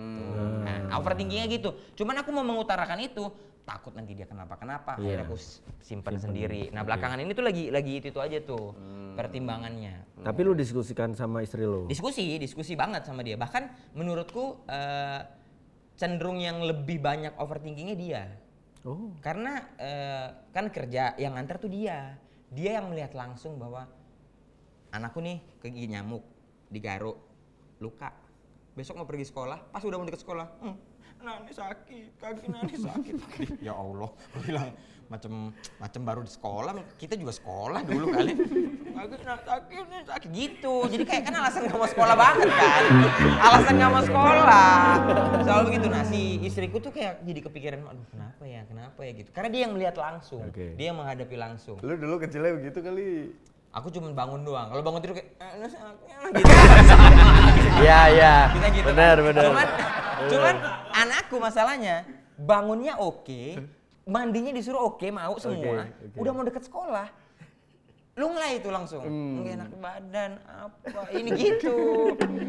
Nah, overthinkingnya gitu. Cuman aku mau mengutarakan itu, takut nanti dia kenapa-kenapa. Akhirnya aku simpan sendiri. Nah belakangan ini tuh lagi itu aja tuh pertimbangannya. Tapi lu diskusikan sama istri lu? Diskusi banget sama dia. Bahkan menurutku cenderung yang lebih banyak overthinkingnya dia. Karena kan kerja yang antar tuh dia yang melihat langsung bahwa anakku nih kegigit nyamuk, digaruk, luka. Besok mau pergi sekolah, pas udah mau deket sekolah, Nani sakit, kaki Nani sakit. Ya Allah, bilang macam baru di sekolah, kita juga sekolah dulu kali. Kaki sakit gitu. Jadi kayak kan alasan nggak mau sekolah banget kan. Alasan nggak mau sekolah. Selalu begitu. Nah si istriku tuh kayak jadi kepikiran, aduh kenapa ya gitu. Karena dia yang melihat langsung, dia yang menghadapi langsung. Lu dulu kecilnya begitu kali. Aku cuma bangun doang. Kalau bangun tidur kayak gitu. Iya. Kita gitu. Benar. Cuman anakku masalahnya bangunnya oke, mandinya disuruh oke, mau semua. Udah mau deket sekolah. Lunglai itu langsung. Nggak enak badan apa ini gitu.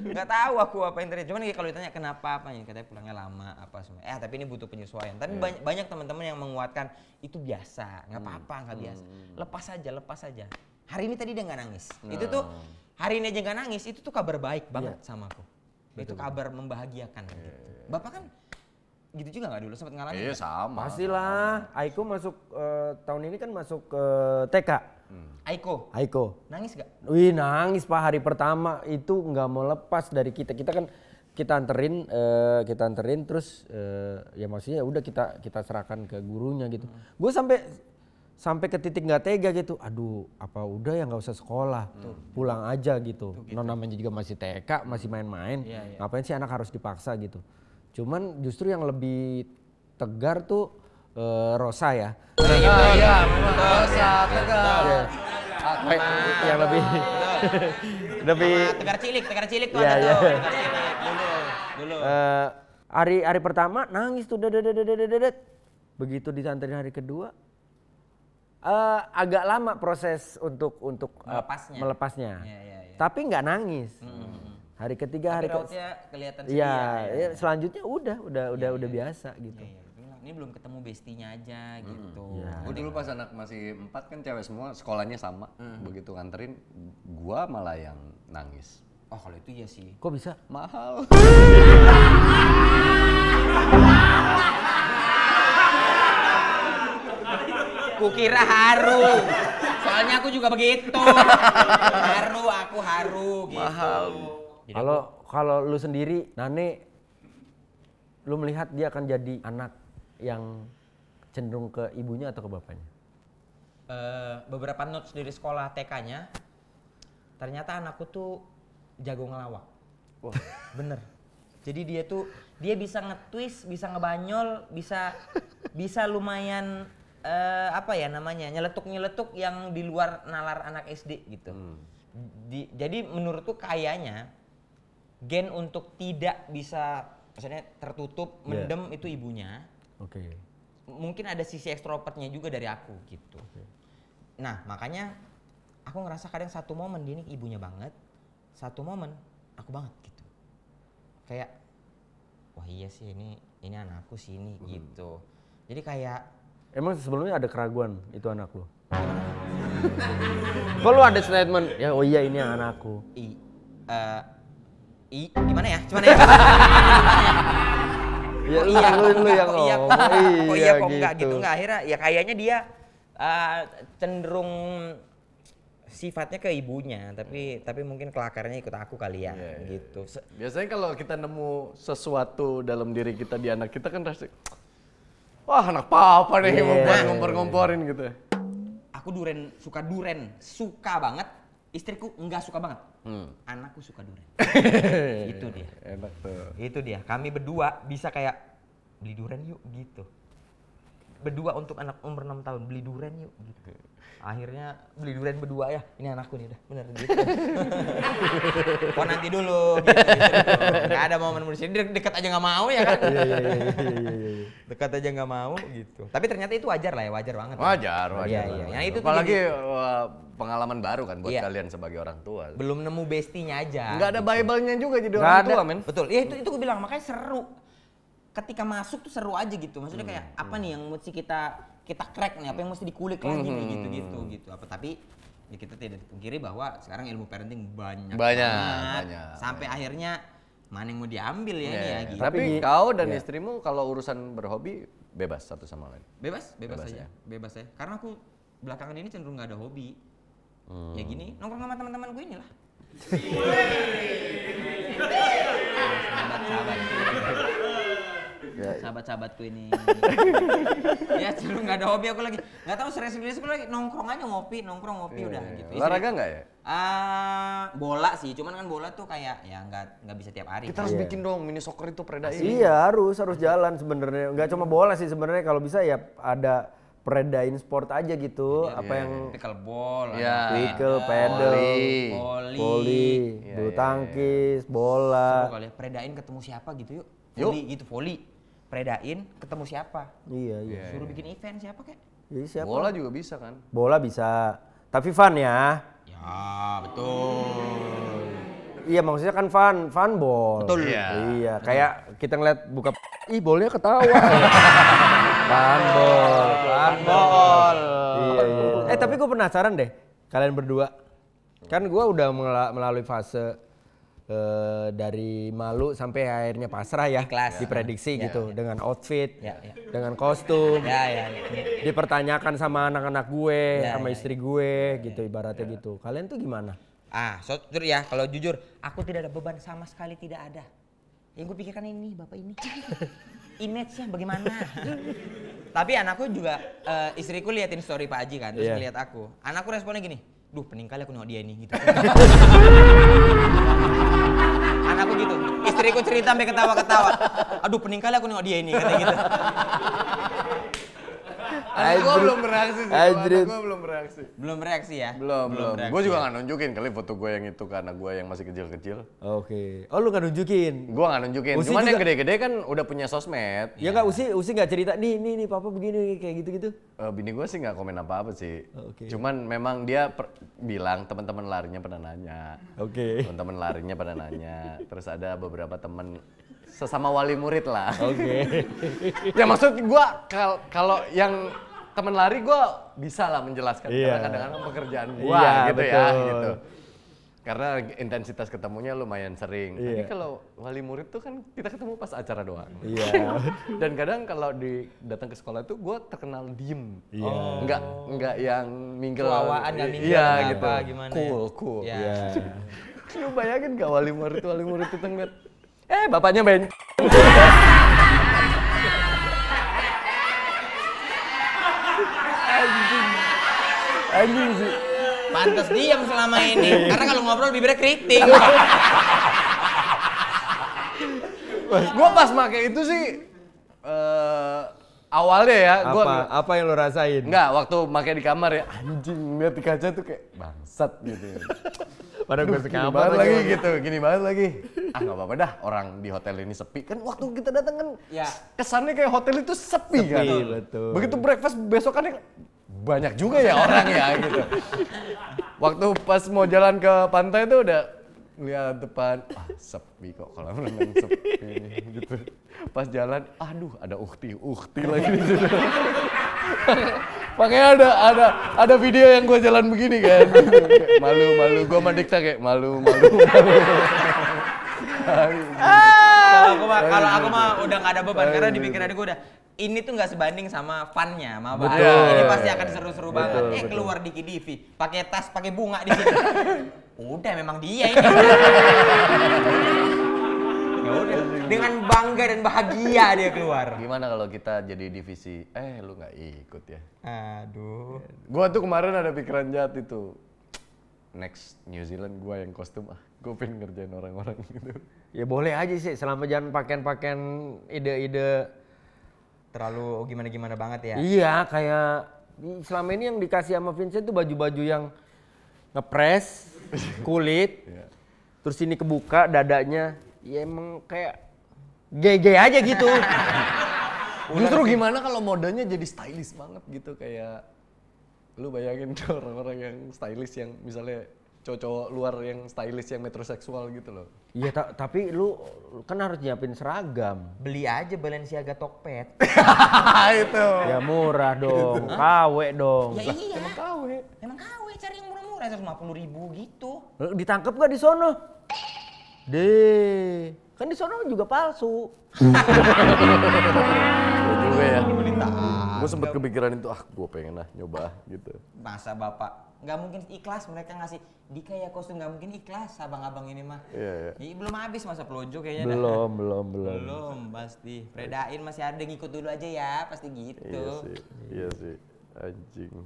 Nggak tahu aku apa yang terjadi. Cuman kalau ditanya kenapa apanya, katanya pulangnya lama apa semua. Tapi ini butuh penyesuaian. Tapi banyak teman-teman yang menguatkan itu biasa, nggak apa-apa, nggak biasa. Lepas aja. Hari ini tadi dia nggak nangis. Itu tuh hari ini aja nggak nangis, itu tuh kabar baik banget sama aku. Itu kabar membahagiakan. Gitu. Bapak kan gitu juga nggak dulu sempat ngalamin? Iya sama. Pastilah. Aiko masuk tahun ini kan masuk ke TK. Aiko. Nangis gak? Wih nangis Pak, hari pertama itu nggak mau lepas dari kita. Kita kan kita anterin terus ya maksudnya udah kita serahkan ke gurunya gitu. Gue sampai ke titik nggak tega gitu, aduh apa udah ya nggak usah sekolah, pulang aja gitu. Namanya juga masih TK, masih main-main, ngapain sih anak harus dipaksa gitu. Cuman justru yang lebih tegar tuh Rosa ya. Iya, Rosa tegar. Yang lebih Tegar cilik tuh ada tuh. Tegar cilik dulu. Hari pertama nangis tuh dedet. Begitu disanterin hari kedua agak lama proses untuk melepasnya. Ya. Tapi nggak nangis. Hari ketiga, hari kelihatan iya, selanjutnya udah biasa gitu. Ini belum ketemu bestinya aja gitu. Gue dulu pas anak masih 4 kan cewek semua, sekolahnya sama. Begitu nganterin, gua malah yang nangis. Oh kalau itu iya sih. Kok bisa? Mahal. Kukira haru. Soalnya aku juga begitu. Aku haru gitu. Mahal. Kalau lu sendiri, Nane, lu melihat dia akan jadi anak yang cenderung ke ibunya atau ke bapaknya? Beberapa notes dari sekolah TK-nya, ternyata anakku tuh jago ngelawak. Wah. Bener. Jadi dia bisa nge-twist, bisa ngebanyol, bisa lumayan nyeletuk yang di luar nalar anak SD gitu. Jadi menurutku kayaknya gen untuk tidak bisa, maksudnya tertutup, mendem itu ibunya. Oke. Mungkin ada sisi ekstrovertnya juga dari aku gitu. Nah makanya aku ngerasa kadang satu momen dia ini ibunya banget, satu momen aku banget gitu. Kayak wah iya sih ini anakku sih ini gitu. Jadi kayak Emang sebelumnya ada keraguan itu anak lu? Kok lu ada statement ya oh iya ini yang anakku? Gimana ya? Gimana ya? Ya, kok iya, lu yang kok iya, ngomong. kok iya, kok gitu. enggak gitu. Enggak, akhirnya ya kayaknya dia cenderung sifatnya ke ibunya, tapi mungkin kelakarnya ikut aku kali ya, gitu. Biasanya kalau kita nemu sesuatu dalam diri kita di anak kita kan pasti, wah anak papa nih yang membuat ngompor-ngomporin gitu. Aku suka banget. Istriku enggak suka banget. Anakku suka durian. Itu dia. Enak tuh. Itu dia. Kami berdua bisa kayak beli durian yuk gitu. Berdua untuk anak umur 6 tahun beli durian yuk gitu. Akhirnya beli durian berdua ya. Ini anakku nih udah bener gitu. Kok nanti dulu gitu. Gak ada momen bersih. Deket aja gak mau ya kan. Iya. Dekat aja nggak mau gitu. Tapi ternyata itu wajar lah ya, wajar banget. Wajar. Iya. Yang itu apalagi pengalaman baru kan buat Iya. kalian sebagai orang tua. belum nemu bestinya aja. Nggak ada gitu. Bible-nya juga jadi Nggak orang ada. tua, men. Betul. Ya itu gue bilang makanya seru. Ketika masuk tuh seru aja gitu. Maksudnya kayak apa nih yang mesti kita crack nih, apa yang mesti dikulik lagi nih gitu. Apa tapi ya kita tidak dipungkiri bahwa sekarang ilmu parenting banyak. Banyak. Sampai akhirnya mana yang mau diambil ya ini ya gitu. Tapi kau dan istrimu kalau urusan berhobi bebas satu sama lain. Bebas Bebas aja. ya? Bebas ya. Karena aku belakangan ini cenderung nggak ada hobi. Ya gini, nongkrong sama teman-teman gue inilah. Sahabat-sahabatku ini. Ya cenderung nggak ada hobi aku lagi. Nggak tahu serius aku lagi nongkrong aja nongkrong ngopi udah gitu. Olahraga nggak ya? Bola sih, cuman kan bola tuh kayak ya nggak bisa tiap hari. Kita harus bikin dong mini soccer itu predain. Iya harus jalan sebenarnya. Nggak cuma bola sih sebenarnya kalau bisa ya ada predain sport aja gitu. Apa yang pickleball, pickle, pedal, voli, bulu tangkis, bola. seru kali ya. Predain ketemu siapa gitu yuk. Voli. Predain ketemu siapa? Iya. Suruh bikin event siapa kek? Iya, siapa? Bola juga bisa kan? Bola bisa. Tapi fun ya. Ya betul. Iya maksudnya kan fun ball. Betul. Iya, kayak kita ngeliat buka bolnya ketawa. Fun ball. Iya. Tapi gue penasaran deh, kalian berdua. Kan gue udah melalui fase dari malu sampai akhirnya pasrah ya. Ikhlas. Diprediksi gitu dengan outfit, dengan kostum. Dipertanyakan sama anak-anak gue, sama istri gue gitu ibaratnya gitu. Kalian tuh gimana? Jujur ya, kalau jujur, aku tidak ada beban sama sekali, tidak ada. Yang gue pikirkan ini, bapak ini, image-nya bagaimana? Tapi anakku juga, istriku liatin story Pak Haji kan, terus ngeliat aku. Anakku responnya gini, duh pening kali aku nengok dia ini, gitu. Anakku gitu, istriku cerita sampai ketawa-ketawa. Aduh pening kali aku nengok dia ini, katanya gitu. Anak gue belum bereaksi sih. Belum bereaksi ya? Belum. bereaksi Gue juga ya? nggak nunjukin kali foto gue yang itu ke anak gue yang masih kecil-kecil. Oke. Oh lu nggak nunjukin? Gue nggak nunjukin. Usi Cuman yang juga- gede-gede kan udah punya sosmed. Ya nggak Usi nggak cerita nih papa begini kayak gitu. Bini gue sih nggak komen apa-apa sih. Oke. Cuman memang dia bilang teman-teman larinya pernah nanya. Oke. Teman-teman larinya pada nanya. Terus ada beberapa teman sesama wali murid lah. Oke. Ya maksud gue kalau yang teman lari gue bisa lah menjelaskan Iya. karena kadang-kadang pekerjaan gue Iya, gitu ya betul. gitu. Karena intensitas ketemunya lumayan sering. Tapi Iya. kalau wali murid tuh kan kita ketemu pas acara doang. Iya. Dan kadang kalau datang ke sekolah tuh gue terkenal diem. Iya. Enggak yang minggel. Kelawaan, nggak minggel, Iya nggak gitu. apa, gimana ya. Cool. Iya. Lu bayangin gak wali murid itu ngeliat, bapaknya Anjing sih. Pantes diam selama ini. Karena kalau ngobrol bibirnya keriting. Gua pas make itu sih awalnya ya, Apa yang lo rasain? enggak, waktu make di kamar ya, anjing lihat di kaca tuh kayak bangsat gitu. Padahal gue Gini banget lagi gitu, gini banget lagi. Ah nggak apa-apa dah, orang di hotel ini sepi. Kan waktu kita datang kan Ya. kesannya kayak hotel itu sepi kan. betul. Begitu breakfast besokannya banyak juga ya orang ya gitu. Waktu pas mau jalan ke pantai tuh udah lihat depan, sepi kok kolam renang sepi gitu. Pas jalan, aduh ada ukti lagi di situ. Makanya ada video yang gue jalan begini kan. Malu, gue sama Dikta kayak malu. Kalau aku mah udah nggak ada beban karena di pikiran gue udah ini tuh nggak sebanding sama funnya, sama bahaya. Betul. Ini pasti akan seru-seru banget. betul. Keluar Diki Divi, pakai tas, pakai bunga di sini. Udah memang dia ini. Ya udah, dengan bangga dan bahagia dia keluar. Gimana kalau kita jadi divisi, lu nggak ikut ya? Aduh. Gua tuh kemarin ada pikiran jahat itu. Next New Zealand gua yang kostum, gue pengen ngerjain orang-orang gitu. Ya boleh aja sih, selama jangan pakaian ide-ide. Terlalu gimana-gimana banget ya. Iya, kayak selama ini yang dikasih sama Vincent tuh baju-baju yang ngepres, kulit, terus ini kebuka dadanya, ya emang kayak gay-gay aja gitu. Justru gimana kalau modenya jadi stylish banget gitu, kayak lu bayangin tuh orang-orang yang stylish yang misalnya cowok-cowok luar yang stylish yang metroseksual gitu loh. Iya, tapi lu kan harus nyiapin seragam. Beli aja Balenciaga Tokped. Itu. Ya murah dong, KW dong. Ya iya. Emang KW. Emang KW cari yang murah-murah 150.000 gitu. Ditangkep gak di sono? Deh, kan di sono juga palsu. Juga ya. Gue sempet kepikiran itu, gue pengen lah nyoba gitu. Masa bapak nggak mungkin ikhlas mereka ngasih Dika ya kostum, nggak mungkin ikhlas abang-abang ini mah. Iya. Belum habis masa pelojo kayaknya. Belum. Pasti. Predain masih ada, ngikut dulu aja ya, pasti gitu. Iya sih, anjing.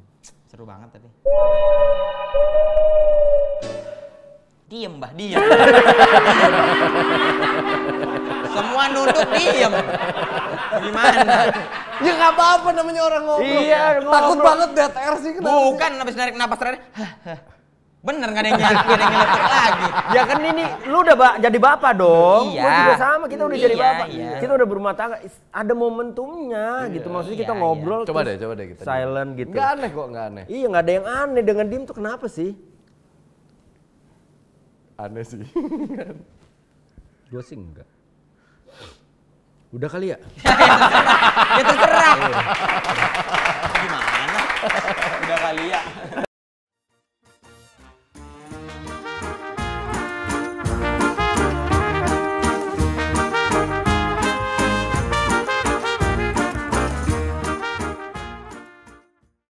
Seru banget tapi. Diem Mbah, diem. Semua nunduk diem. Gimana? Ya nggak apa-apa, namanya orang ngobrol. Iya, takut ngobrol. banget dead air sih. Bukan, habis narik napas terakhir. Bener nggak ada yang nyeletuk lagi. Ya kan ini lu udah jadi bapak dong. Iya. Gua juga sama, kita udah jadi Iya, bapak. iya. Kita udah berumah tangga. Ada momentumnya gitu. Maksudnya kita Iya, ngobrol Coba terus deh kita. silent gitu. Nggak aneh kok, nggak aneh. Iya, nggak ada yang aneh dengan diem tuh, kenapa sih? Aneh sih. Gua sih enggak. Udah kali ya? Ya terserah. Gimana? Udah kali ya.